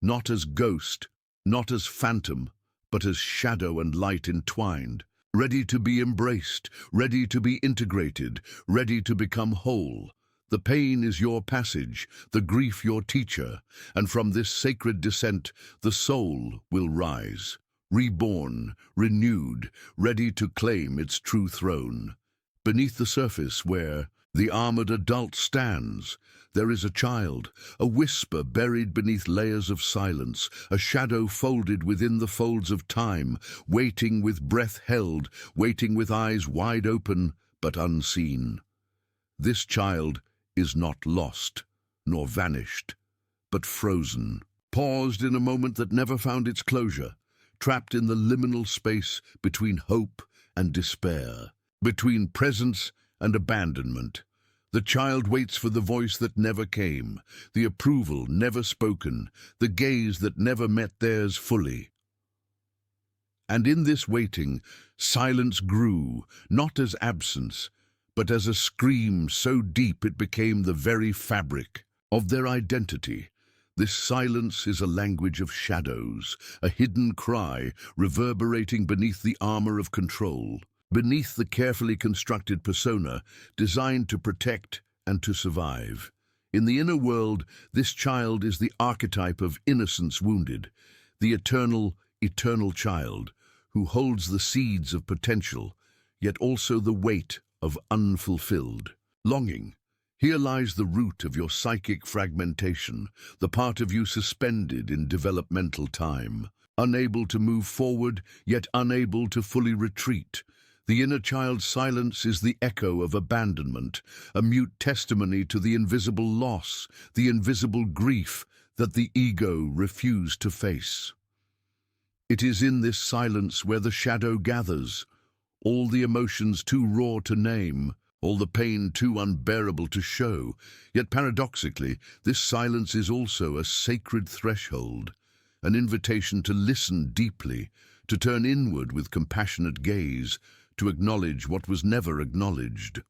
not as ghost, not as phantom, but as shadow and light entwined, ready to be embraced, ready to be integrated, ready to become whole. The pain is your passage, the grief your teacher, and from this sacred descent the soul will rise, reborn, renewed, ready to claim its true throne. Beneath the surface where the armored adult stands, there is a child, a whisper buried beneath layers of silence, a shadow folded within the folds of time, waiting with breath held, waiting with eyes wide open but unseen. This child is not lost, nor vanished, but frozen, paused in a moment that never found its closure, trapped in the liminal space between hope and despair, between presence and abandonment. The child waits for the voice that never came, the approval never spoken, the gaze that never met theirs fully. And in this waiting, silence grew, not as absence, but as a scream so deep it became the very fabric of their identity. This silence is a language of shadows, a hidden cry reverberating beneath the armor of control, beneath the carefully constructed persona designed to protect and to survive. In the inner world, this child is the archetype of innocence wounded, the eternal child who holds the seeds of potential, yet also the weight of unfulfilled longing. Here lies the root of your psychic fragmentation, the part of you suspended in developmental time, unable to move forward, yet unable to fully retreat. The inner child's silence is the echo of abandonment, a mute testimony to the invisible loss, the invisible grief that the ego refused to face. It is in this silence where the shadow gathers, all the emotions too raw to name, all the pain too unbearable to show. Yet paradoxically, this silence is also a sacred threshold, an invitation to listen deeply, to turn inward with compassionate gaze, to acknowledge what was never acknowledged.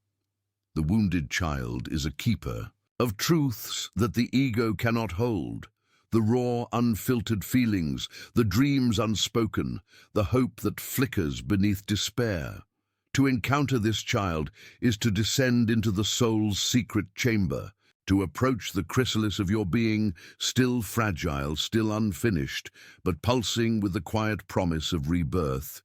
The wounded child is a keeper of truths that the ego cannot hold, the raw, unfiltered feelings, the dreams unspoken, the hope that flickers beneath despair. To encounter this child is to descend into the soul's secret chamber, to approach the chrysalis of your being, still fragile, still unfinished, but pulsing with the quiet promise of rebirth.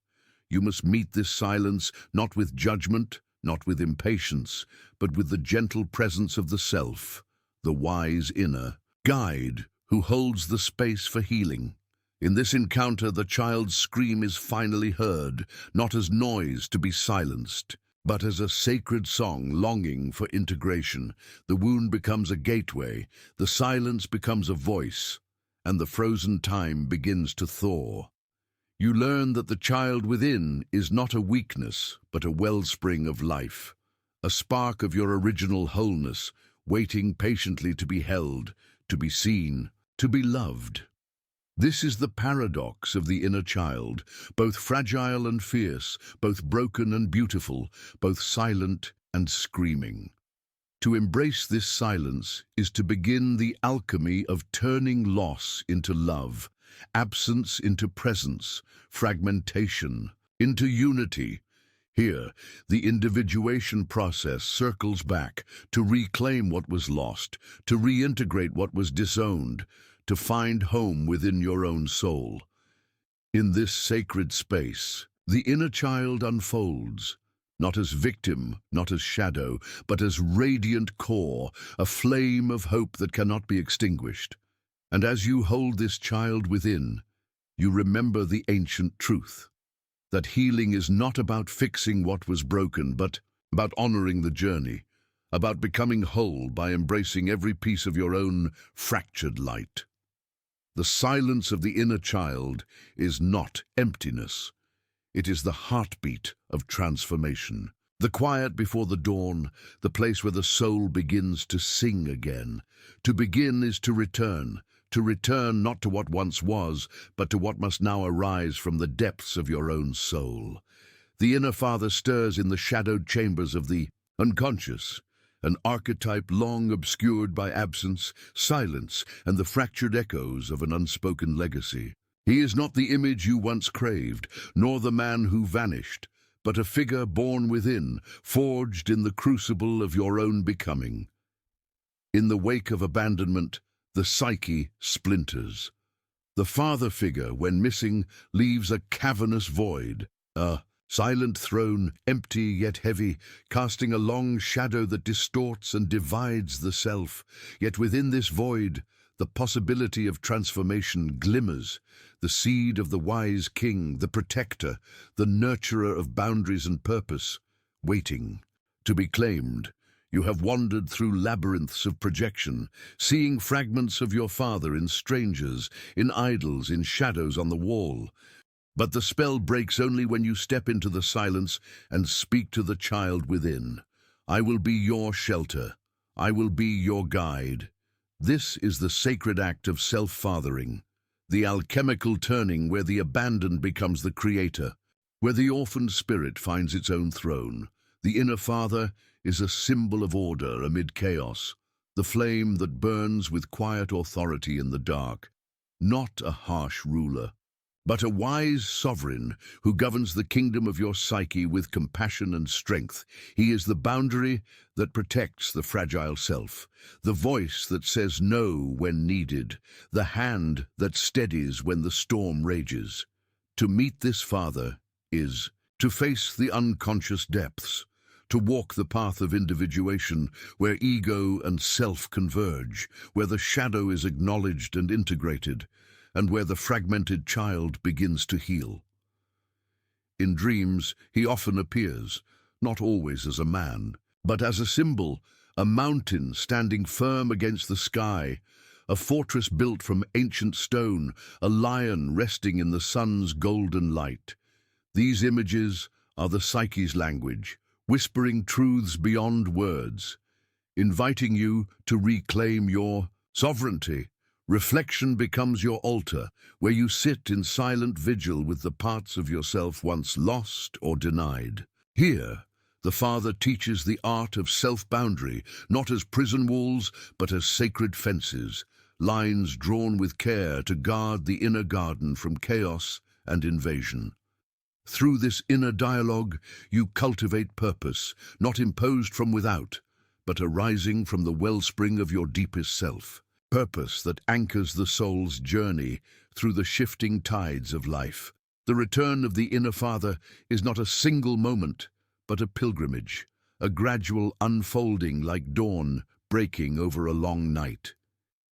You must meet this silence not with judgment, not with impatience, but with the gentle presence of the self, the wise inner guide who holds the space for healing. In this encounter, the child's scream is finally heard, not as noise to be silenced, but as a sacred song longing for integration. The wound becomes a gateway, the silence becomes a voice, and the frozen time begins to thaw. You learn that the child within is not a weakness, but a wellspring of life, a spark of your original wholeness, waiting patiently to be held, to be seen, to be loved. This is the paradox of the inner child, both fragile and fierce, both broken and beautiful, both silent and screaming. To embrace this silence is to begin the alchemy of turning loss into love, absence into presence, fragmentation into unity. Here, the individuation process circles back to reclaim what was lost, to reintegrate what was disowned, to find home within your own soul. In this sacred space, the inner child unfolds, not as victim, not as shadow, but as radiant core, a flame of hope that cannot be extinguished. And as you hold this child within, you remember the ancient truth, that healing is not about fixing what was broken, but about honoring the journey, about becoming whole by embracing every piece of your own fractured light. The silence of the inner child is not emptiness. It is the heartbeat of transformation. The quiet before the dawn, the place where the soul begins to sing again. To begin is to return not to what once was, but to what must now arise from the depths of your own soul. The inner father stirs in the shadowed chambers of the unconscious, an archetype long obscured by absence, silence, and the fractured echoes of an unspoken legacy. He is not the image you once craved, nor the man who vanished, but a figure born within, forged in the crucible of your own becoming. In the wake of abandonment, the psyche splinters. The father figure, when missing, leaves a cavernous void, a silent throne, empty yet heavy, casting a long shadow that distorts and divides the self. Yet within this void, the possibility of transformation glimmers, the seed of the wise king, the protector, the nurturer of boundaries and purpose, waiting to be claimed. You have wandered through labyrinths of projection, seeing fragments of your father in strangers, in idols, in shadows on the wall. But the spell breaks only when you step into the silence and speak to the child within. I will be your shelter. I will be your guide. This is the sacred act of self-fathering, the alchemical turning where the abandoned becomes the creator, where the orphaned spirit finds its own throne. The inner father is a symbol of order amid chaos, the flame that burns with quiet authority in the dark, not a harsh ruler, but a wise sovereign who governs the kingdom of your psyche with compassion and strength. He is the boundary that protects the fragile self, the voice that says no when needed, the hand that steadies when the storm rages. To meet this father is to face the unconscious depths, to walk the path of individuation where ego and self converge, where the shadow is acknowledged and integrated, and where the fragmented child begins to heal. In dreams, he often appears, not always as a man, but as a symbol, a mountain standing firm against the sky, a fortress built from ancient stone, a lion resting in the sun's golden light. These images are the psyche's language, whispering truths beyond words, inviting you to reclaim your sovereignty. Reflection becomes your altar, where you sit in silent vigil with the parts of yourself once lost or denied. Here, the Father teaches the art of self-boundary, not as prison walls, but as sacred fences, lines drawn with care to guard the inner garden from chaos and invasion. Through this inner dialogue, you cultivate purpose, not imposed from without, but arising from the wellspring of your deepest self. Purpose that anchors the soul's journey through the shifting tides of life. The return of the inner father is not a single moment, but a pilgrimage, a gradual unfolding like dawn breaking over a long night.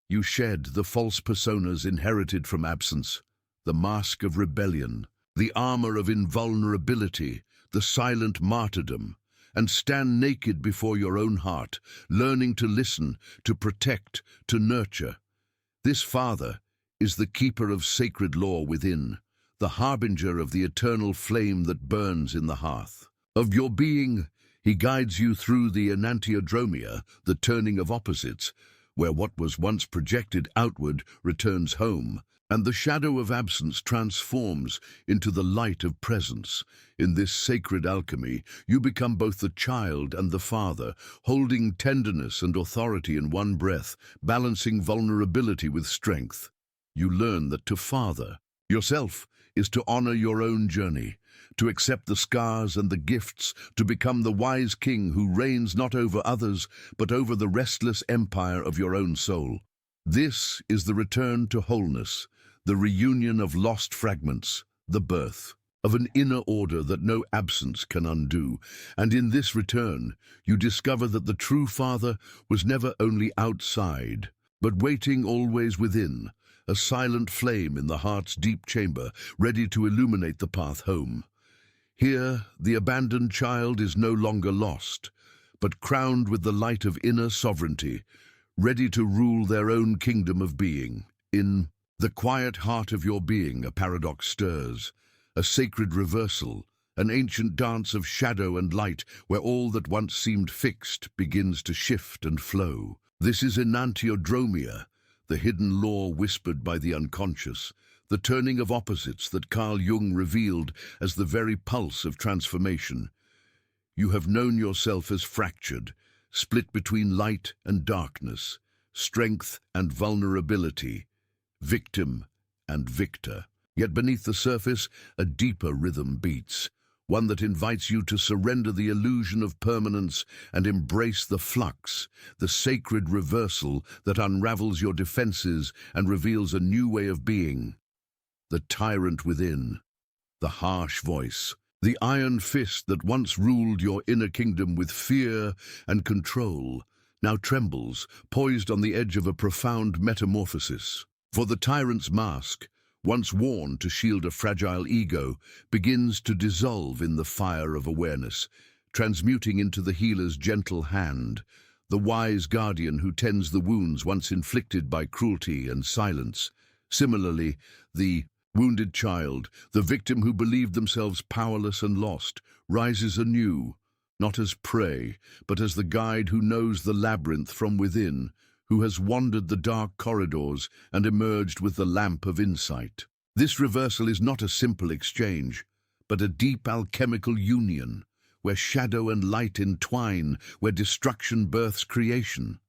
You shed the false personas inherited from absence, the mask of rebellion, the armor of invulnerability, the silent martyrdom, and stand naked before your own heart, learning to listen, to protect, to nurture. This Father is the keeper of sacred law within, the harbinger of the eternal flame that burns in the hearth. Of your being, he guides you through the enantiodromia, the turning of opposites, where what was once projected outward returns home, and the shadow of absence transforms into the light of presence. In this sacred alchemy, you become both the child and the father, holding tenderness and authority in one breath, balancing vulnerability with strength. You learn that to father yourself is to honor your own journey, to accept the scars and the gifts, to become the wise king who reigns not over others, but over the restless empire of your own soul. This is the return to wholeness, the reunion of lost fragments, the birth of an inner order that no absence can undo. And in this return, you discover that the true Father was never only outside, but waiting always within, a silent flame in the heart's deep chamber, ready to illuminate the path home. Here, the abandoned child is no longer lost, but crowned with the light of inner sovereignty, ready to rule their own kingdom of being. In the quiet heart of your being, a paradox stirs, a sacred reversal, an ancient dance of shadow and light, where all that once seemed fixed begins to shift and flow. This is enantiodromia, the hidden law whispered by the unconscious, the turning of opposites that Carl Jung revealed as the very pulse of transformation. You have known yourself as fractured, split between light and darkness, strength and vulnerability, victim and victor. Yet beneath the surface, a deeper rhythm beats, one that invites you to surrender the illusion of permanence and embrace the flux, the sacred reversal that unravels your defenses and reveals a new way of being. The tyrant within, the harsh voice, the iron fist that once ruled your inner kingdom with fear and control, now trembles, poised on the edge of a profound metamorphosis. For the tyrant's mask, once worn to shield a fragile ego, begins to dissolve in the fire of awareness, transmuting into the healer's gentle hand, the wise guardian who tends the wounds once inflicted by cruelty and silence. Similarly, the wounded child, the victim who believed themselves powerless and lost, rises anew, not as prey, but as the guide who knows the labyrinth from within, who has wandered the dark corridors and emerged with the lamp of insight. This reversal is not a simple exchange, but a deep alchemical union, where shadow and light entwine, where destruction births creation.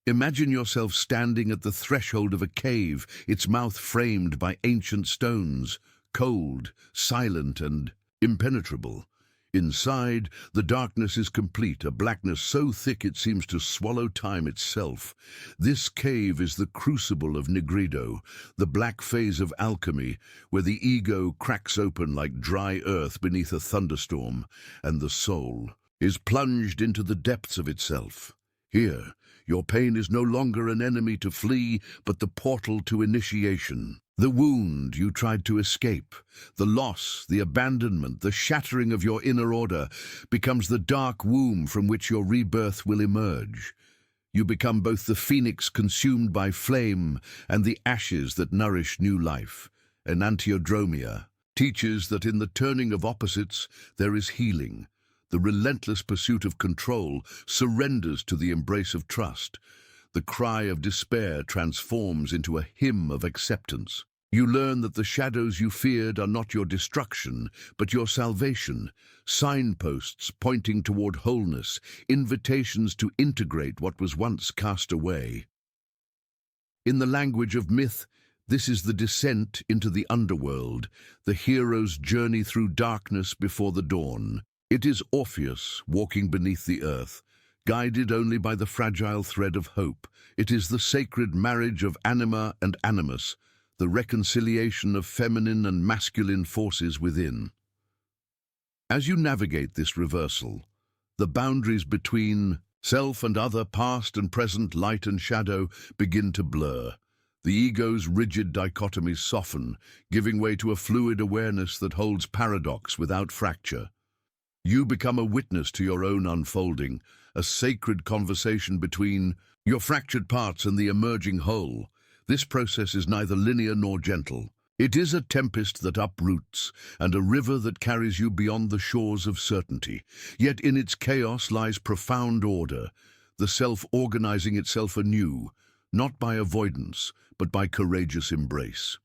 Imagine yourself standing at the threshold of a cave, its mouth framed by ancient stones, cold, silent, and impenetrable. Inside, the darkness is complete, a blackness so thick it seems to swallow time itself. This cave is the crucible of Nigredo, the black phase of alchemy, where the ego cracks open like dry earth beneath a thunderstorm, and the soul is plunged into the depths of itself. Here, your pain is no longer an enemy to flee, but the portal to initiation. The wound you tried to escape, the loss, the abandonment, the shattering of your inner order becomes the dark womb from which your rebirth will emerge. You become both the phoenix consumed by flame and the ashes that nourish new life. Enantiodromia teaches that in the turning of opposites there is healing. The relentless pursuit of control surrenders to the embrace of trust. The cry of despair transforms into a hymn of acceptance. You learn that the shadows you feared are not your destruction, but your salvation, signposts pointing toward wholeness, invitations to integrate what was once cast away. In the language of myth, this is the descent into the underworld, the hero's journey through darkness before the dawn. It is Orpheus walking beneath the earth, guided only by the fragile thread of hope. It is the sacred marriage of anima and animus, the reconciliation of feminine and masculine forces within. As you navigate this reversal, the boundaries between self and other, past and present, light and shadow, begin to blur. The ego's rigid dichotomies soften, giving way to a fluid awareness that holds paradox without fracture. You become a witness to your own unfolding, a sacred conversation between your fractured parts and the emerging whole. This process is neither linear nor gentle. It is a tempest that uproots, and a river that carries you beyond the shores of certainty. Yet in its chaos lies profound order, the self organizing itself anew, not by avoidance, but by courageous embrace.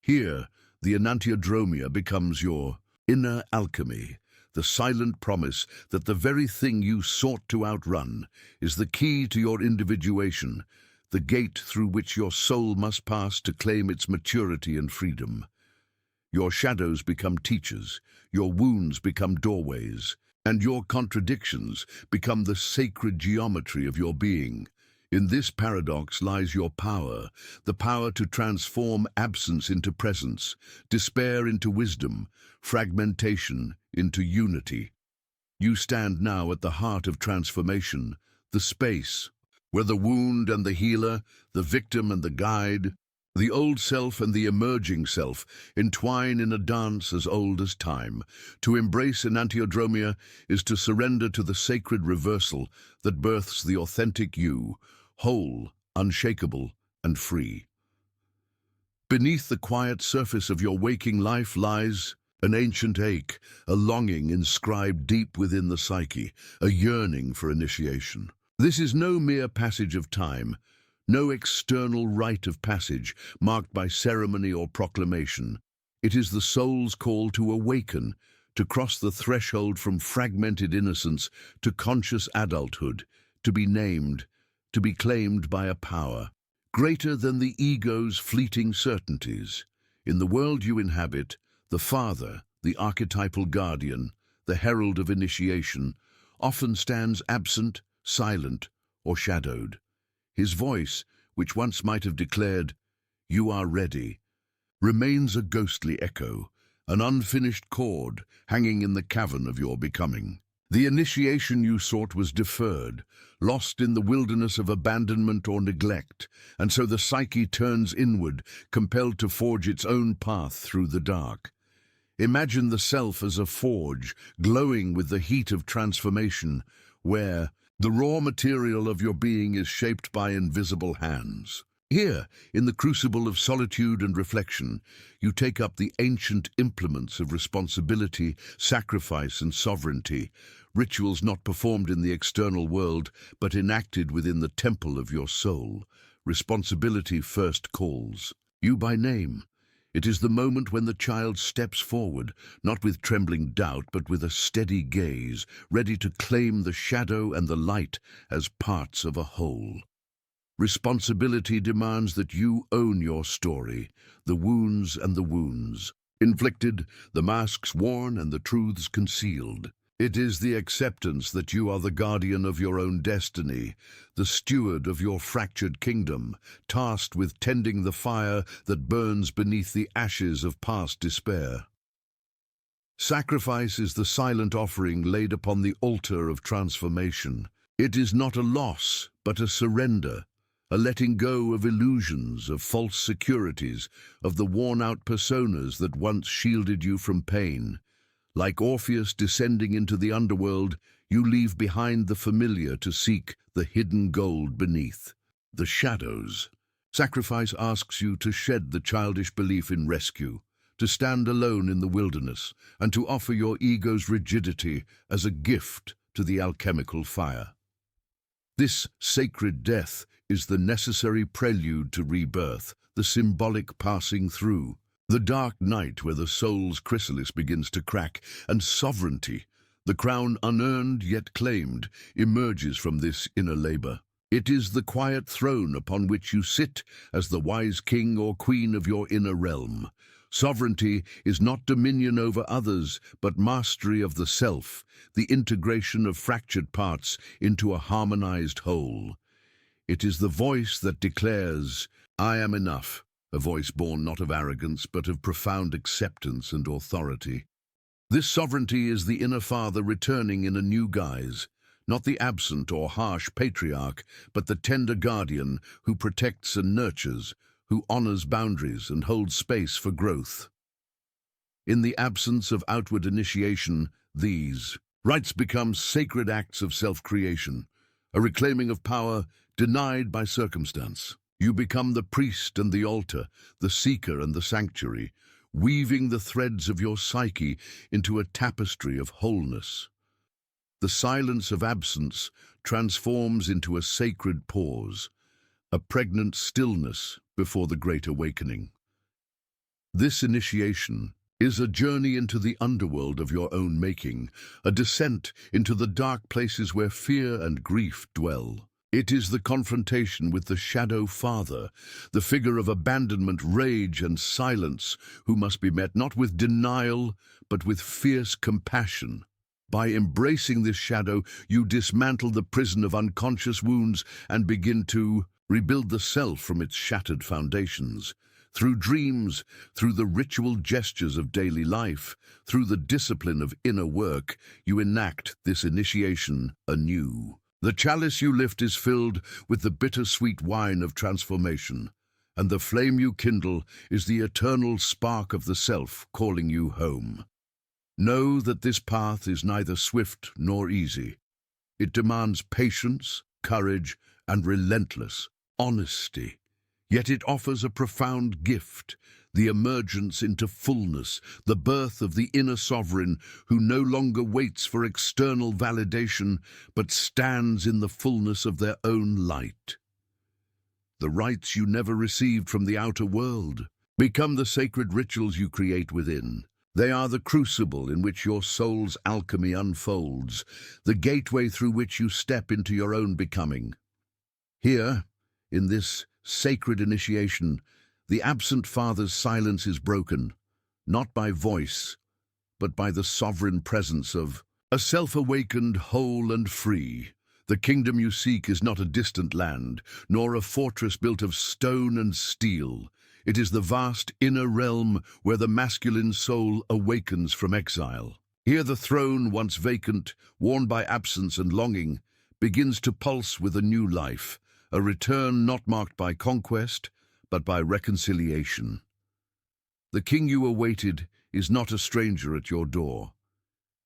Here, the enantiodromia becomes your inner alchemy, the silent promise that the very thing you sought to outrun is the key to your individuation, the gate through which your soul must pass to claim its maturity and freedom. Your shadows become teachers, your wounds become doorways, and your contradictions become the sacred geometry of your being. In this paradox lies your power, the power to transform absence into presence, despair into wisdom, fragmentation into unity. You stand now at the heart of transformation, the space where the wound and the healer, the victim and the guide, the old self and the emerging self entwine in a dance as old as time. To embrace enantiodromia is to surrender to the sacred reversal that births the authentic you, whole, unshakable, and free. Beneath the quiet surface of your waking life lies an ancient ache, a longing inscribed deep within the psyche, a yearning for initiation. This is no mere passage of time, no external rite of passage marked by ceremony or proclamation. It is the soul's call to awaken, to cross the threshold from fragmented innocence to conscious adulthood, to be named, to be claimed by a power greater than the ego's fleeting certainties. In the world you inhabit, the father, the archetypal guardian, the herald of initiation, often stands absent, silent, or shadowed. His voice, which once might have declared, "You are ready," remains a ghostly echo, an unfinished chord hanging in the cavern of your becoming. The initiation you sought was deferred, lost in the wilderness of abandonment or neglect, and so the psyche turns inward, compelled to forge its own path through the dark. Imagine the self as a forge, glowing with the heat of transformation, where the raw material of your being is shaped by invisible hands. Here, in the crucible of solitude and reflection, you take up the ancient implements of responsibility, sacrifice, and sovereignty, rituals not performed in the external world, but enacted within the temple of your soul. Responsibility first calls you by name. It is the moment when the child steps forward, not with trembling doubt, but with a steady gaze, ready to claim the shadow and the light as parts of a whole. Responsibility demands that you own your story, the wounds and the wounds inflicted, the masks worn and the truths concealed. It is the acceptance that you are the guardian of your own destiny, the steward of your fractured kingdom, tasked with tending the fire that burns beneath the ashes of past despair. Sacrifice is the silent offering laid upon the altar of transformation. It is not a loss, but a surrender, a letting go of illusions, of false securities, of the worn-out personas that once shielded you from pain. Like Orpheus descending into the underworld, you leave behind the familiar to seek the hidden gold beneath. The shadows. Sacrifice asks you to shed the childish belief in rescue, to stand alone in the wilderness, and to offer your ego's rigidity as a gift to the alchemical fire. This sacred death is the necessary prelude to rebirth, the symbolic passing through. The dark night where the soul's chrysalis begins to crack, and sovereignty, the crown unearned yet claimed, emerges from this inner labor. It is the quiet throne upon which you sit as the wise king or queen of your inner realm. Sovereignty is not dominion over others, but mastery of the self, the integration of fractured parts into a harmonized whole. It is the voice that declares, "I am enough," a voice born not of arrogance, but of profound acceptance and authority. This sovereignty is the inner father returning in a new guise, not the absent or harsh patriarch, but the tender guardian who protects and nurtures, who honors boundaries and holds space for growth. In the absence of outward initiation, these rites become sacred acts of self-creation, a reclaiming of power denied by circumstance. You become the priest and the altar, the seeker and the sanctuary, weaving the threads of your psyche into a tapestry of wholeness. The silence of absence transforms into a sacred pause, a pregnant stillness before the great awakening. This initiation is a journey into the underworld of your own making, a descent into the dark places where fear and grief dwell. It is the confrontation with the shadow father, the figure of abandonment, rage, and silence, who must be met not with denial, but with fierce compassion. By embracing this shadow, you dismantle the prison of unconscious wounds and begin to rebuild the self from its shattered foundations. Through dreams, through the ritual gestures of daily life, through the discipline of inner work, you enact this initiation anew. The chalice you lift is filled with the bittersweet wine of transformation, and the flame you kindle is the eternal spark of the self calling you home. Know that this path is neither swift nor easy. It demands patience, courage, and relentless honesty. Yet it offers a profound gift, the emergence into fullness, the birth of the inner sovereign who no longer waits for external validation, but stands in the fullness of their own light. The rites you never received from the outer world become the sacred rituals you create within. They are the crucible in which your soul's alchemy unfolds, the gateway through which you step into your own becoming. Here, in this sacred initiation, the absent father's silence is broken, not by voice, but by the sovereign presence of a self-awakened, whole and free. The kingdom you seek is not a distant land, nor a fortress built of stone and steel. It is the vast inner realm where the masculine soul awakens from exile. Here the throne, once vacant, worn by absence and longing, begins to pulse with a new life, a return not marked by conquest, but by reconciliation. The king you awaited is not a stranger at your door.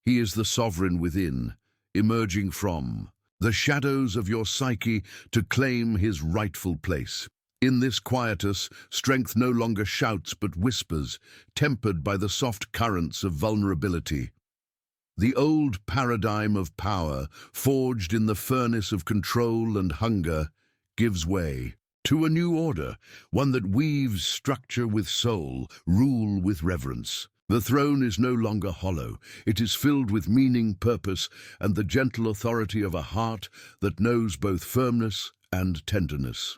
He is the sovereign within, emerging from the shadows of your psyche to claim his rightful place. In this quietus, strength no longer shouts but whispers, tempered by the soft currents of vulnerability. The old paradigm of power, forged in the furnace of control and hunger, gives way to a new order, one that weaves structure with soul, rule with reverence. The throne is no longer hollow. It is filled with meaning, purpose, and the gentle authority of a heart that knows both firmness and tenderness.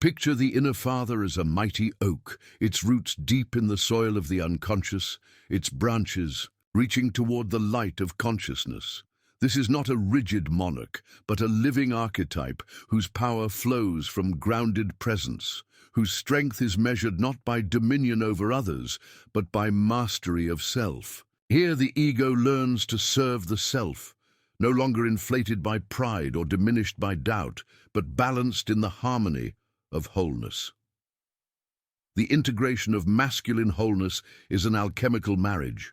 Picture the inner father as a mighty oak, its roots deep in the soil of the unconscious, its branches reaching toward the light of consciousness. This is not a rigid monarch, but a living archetype whose power flows from grounded presence, whose strength is measured not by dominion over others, but by mastery of self. Here the ego learns to serve the self, no longer inflated by pride or diminished by doubt, but balanced in the harmony of wholeness. The integration of masculine wholeness is an alchemical marriage,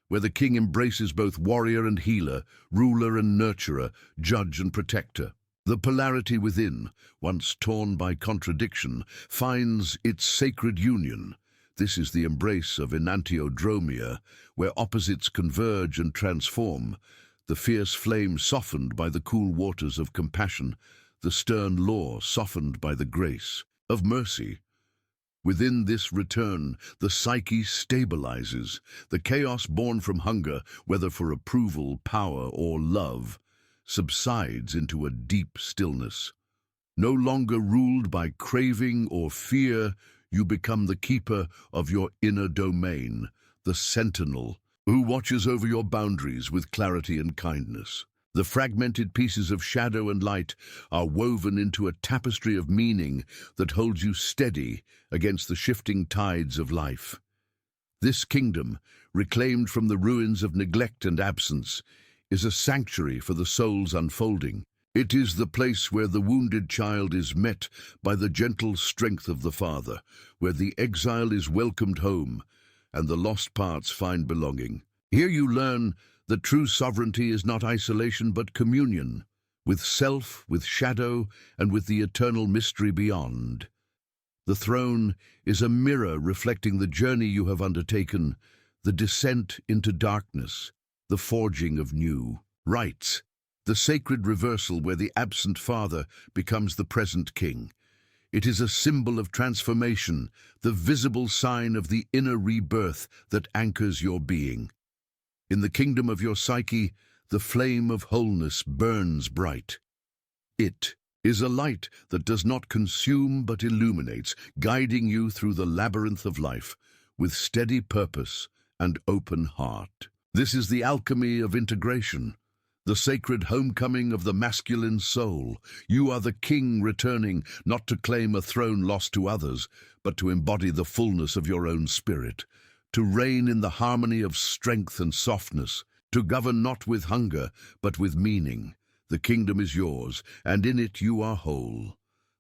where the king embraces both warrior and healer, ruler and nurturer, judge and protector. The polarity within, once torn by contradiction, finds its sacred union. This is the embrace of enantiodromia, where opposites converge and transform, the fierce flame softened by the cool waters of compassion, the stern law softened by the grace of mercy. Within this return, the psyche stabilizes. The chaos born from hunger, whether for approval, power, or love, subsides into a deep stillness. No longer ruled by craving or fear, you become the keeper of your inner domain, the sentinel who watches over your boundaries with clarity and kindness. The fragmented pieces of shadow and light are woven into a tapestry of meaning that holds you steady against the shifting tides of life. This kingdom, reclaimed from the ruins of neglect and absence, is a sanctuary for the soul's unfolding. It is the place where the wounded child is met by the gentle strength of the father, where the exile is welcomed home and the lost parts find belonging. Here you learn that true sovereignty is not isolation but communion, with self, with shadow, and with the eternal mystery beyond. The throne is a mirror reflecting the journey you have undertaken, the descent into darkness, the forging of new rights, the sacred reversal where the absent father becomes the present king. It is a symbol of transformation, the visible sign of the inner rebirth that anchors your being. In the kingdom of your psyche, the flame of wholeness burns bright. It is a light that does not consume but illuminates, guiding you through the labyrinth of life with steady purpose and open heart. This is the alchemy of integration, the sacred homecoming of the masculine soul. You are the king returning, not to claim a throne lost to others, but to embody the fullness of your own spirit, to reign in the harmony of strength and softness, to govern not with hunger, but with meaning. The kingdom is yours, and in it you are whole.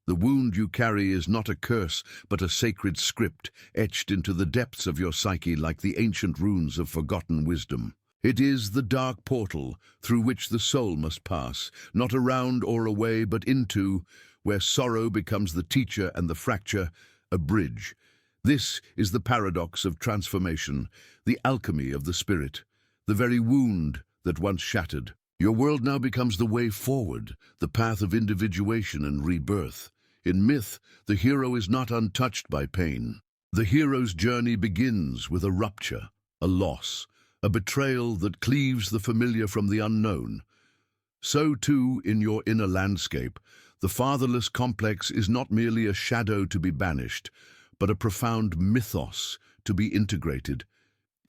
The wound you carry is not a curse, but a sacred script, etched into the depths of your psyche like the ancient runes of forgotten wisdom. It is the dark portal through which the soul must pass, not around or away, but into, where sorrow becomes the teacher and the fracture a bridge. This is the paradox of transformation, the alchemy of the spirit, the very wound that once shattered. Your world now becomes the way forward, the path of individuation and rebirth. In myth, the hero is not untouched by pain. The hero's journey begins with a rupture, a loss, a betrayal that cleaves the familiar from the unknown. So too, in your inner landscape, the fatherless complex is not merely a shadow to be banished, but a profound mythos to be integrated.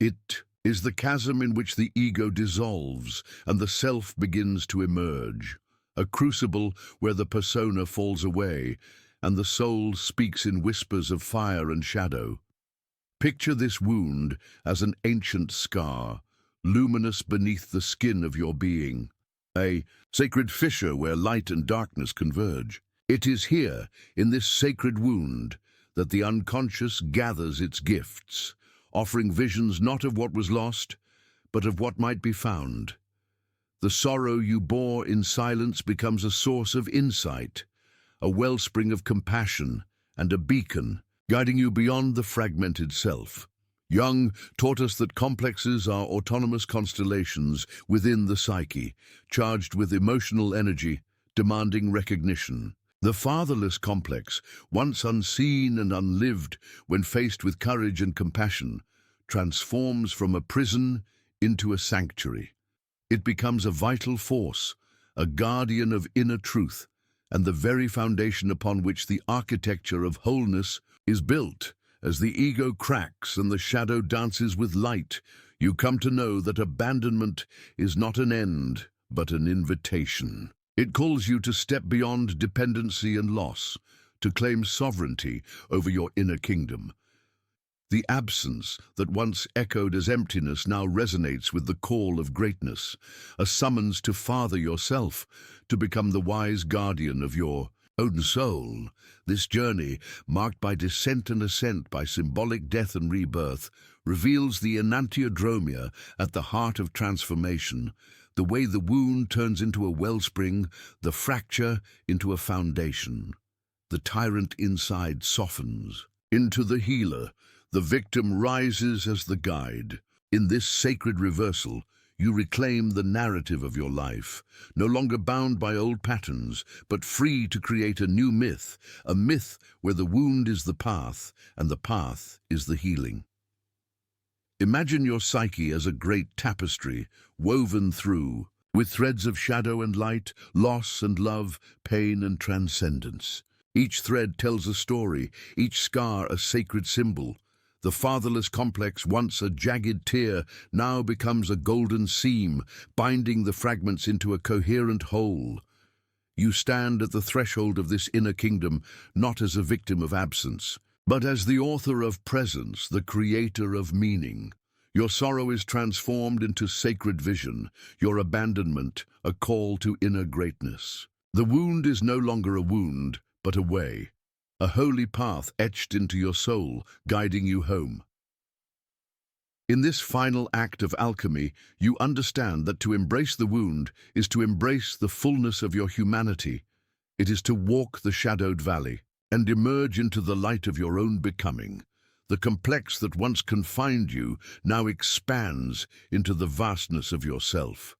It is the chasm in which the ego dissolves and the self begins to emerge, a crucible where the persona falls away and the soul speaks in whispers of fire and shadow. Picture this wound as an ancient scar, luminous beneath the skin of your being, a sacred fissure where light and darkness converge. It is here, in this sacred wound, that the unconscious gathers its gifts, offering visions not of what was lost, but of what might be found. The sorrow you bore in silence becomes a source of insight, a wellspring of compassion and a beacon, guiding you beyond the fragmented self. Jung taught us that complexes are autonomous constellations within the psyche, charged with emotional energy, demanding recognition. The fatherless complex, once unseen and unlived, when faced with courage and compassion, transforms from a prison into a sanctuary. It becomes a vital force, a guardian of inner truth, and the very foundation upon which the architecture of wholeness is built. As the ego cracks and the shadow dances with light, you come to know that abandonment is not an end, but an invitation. It calls you to step beyond dependency and loss, to claim sovereignty over your inner kingdom. The absence that once echoed as emptiness now resonates with the call of greatness, a summons to father yourself, to become the wise guardian of your own soul. This journey, marked by descent and ascent, by symbolic death and rebirth, reveals the enantiodromia at the heart of transformation, the way the wound turns into a wellspring, the fracture into a foundation. The tyrant inside softens into the healer. The victim rises as the guide. In this sacred reversal, you reclaim the narrative of your life, no longer bound by old patterns, but free to create a new myth, a myth where the wound is the path and the path is the healing. Imagine your psyche as a great tapestry, woven through, with threads of shadow and light, loss and love, pain and transcendence. Each thread tells a story, each scar a sacred symbol. The fatherless complex, once a jagged tear, now becomes a golden seam, binding the fragments into a coherent whole. You stand at the threshold of this inner kingdom, not as a victim of absence, but as the author of presence, the creator of meaning. Your sorrow is transformed into sacred vision, your abandonment a call to inner greatness. The wound is no longer a wound, but a way. A holy path etched into your soul, guiding you home. In this final act of alchemy, you understand that to embrace the wound is to embrace the fullness of your humanity. It is to walk the shadowed valley and emerge into the light of your own becoming. The complex that once confined you now expands into the vastness of yourself.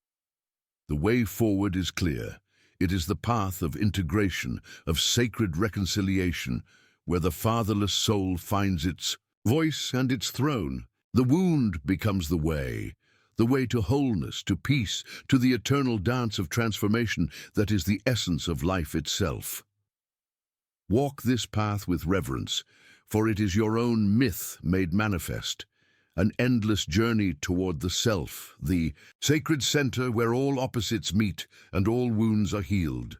The way forward is clear. It is the path of integration, of sacred reconciliation, where the fatherless soul finds its voice and its throne. The wound becomes the way, the way to wholeness, to peace, to the eternal dance of transformation that is the essence of life itself. Walk this path with reverence, for it is your own myth made manifest, an endless journey toward the self, the sacred center where all opposites meet and all wounds are healed.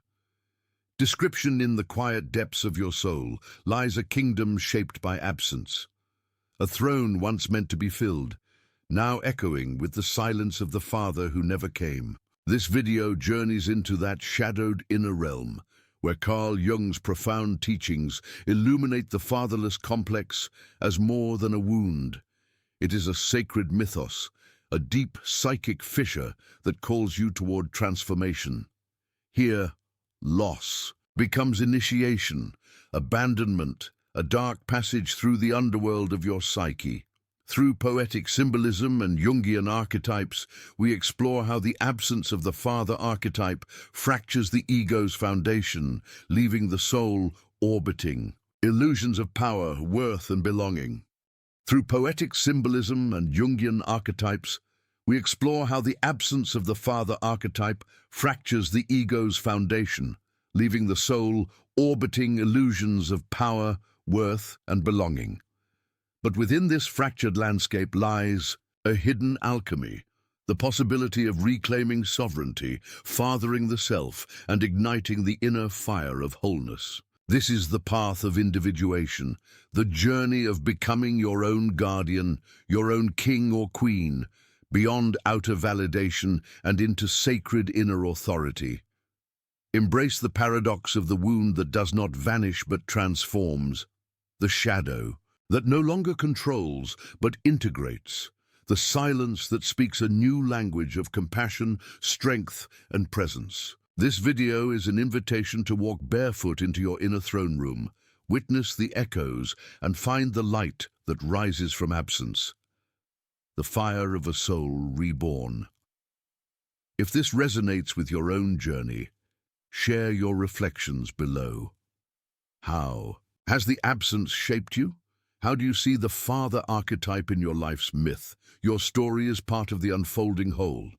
Description: in the quiet depths of your soul lies a kingdom shaped by absence, a throne once meant to be filled, now echoing with the silence of the Father who never came. This video journeys into that shadowed inner realm, where Carl Jung's profound teachings illuminate the fatherless complex as more than a wound. It is a sacred mythos, a deep psychic fissure that calls you toward transformation. Here, loss becomes initiation, abandonment, a dark passage through the underworld of your psyche. Through poetic symbolism and Jungian archetypes, we explore how the absence of the father archetype fractures the ego's foundation, leaving the soul orbiting illusions of power, worth, and belonging. Through poetic symbolism and Jungian archetypes, we explore how the absence of the father archetype fractures the ego's foundation, leaving the soul orbiting illusions of power, worth, and belonging. But within this fractured landscape lies a hidden alchemy, the possibility of reclaiming sovereignty, fathering the self, and igniting the inner fire of wholeness. This is the path of individuation, the journey of becoming your own guardian, your own king or queen, beyond outer validation and into sacred inner authority. Embrace the paradox of the wound that does not vanish but transforms, the shadow that no longer controls but integrates, the silence that speaks a new language of compassion, strength, and presence. This video is an invitation to walk barefoot into your inner throne room, witness the echoes, and find the light that rises from absence, the fire of a soul reborn. If this resonates with your own journey, share your reflections below. How has the absence shaped you? How do you see the father archetype in your life's myth? Your story is part of the unfolding whole.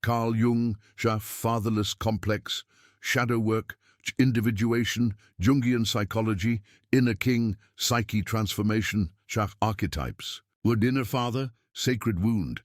Carl Jung, Fatherless complex, shadow work, individuation, Jungian psychology, inner king, psyche transformation, archetypes. Would inner father, sacred wound,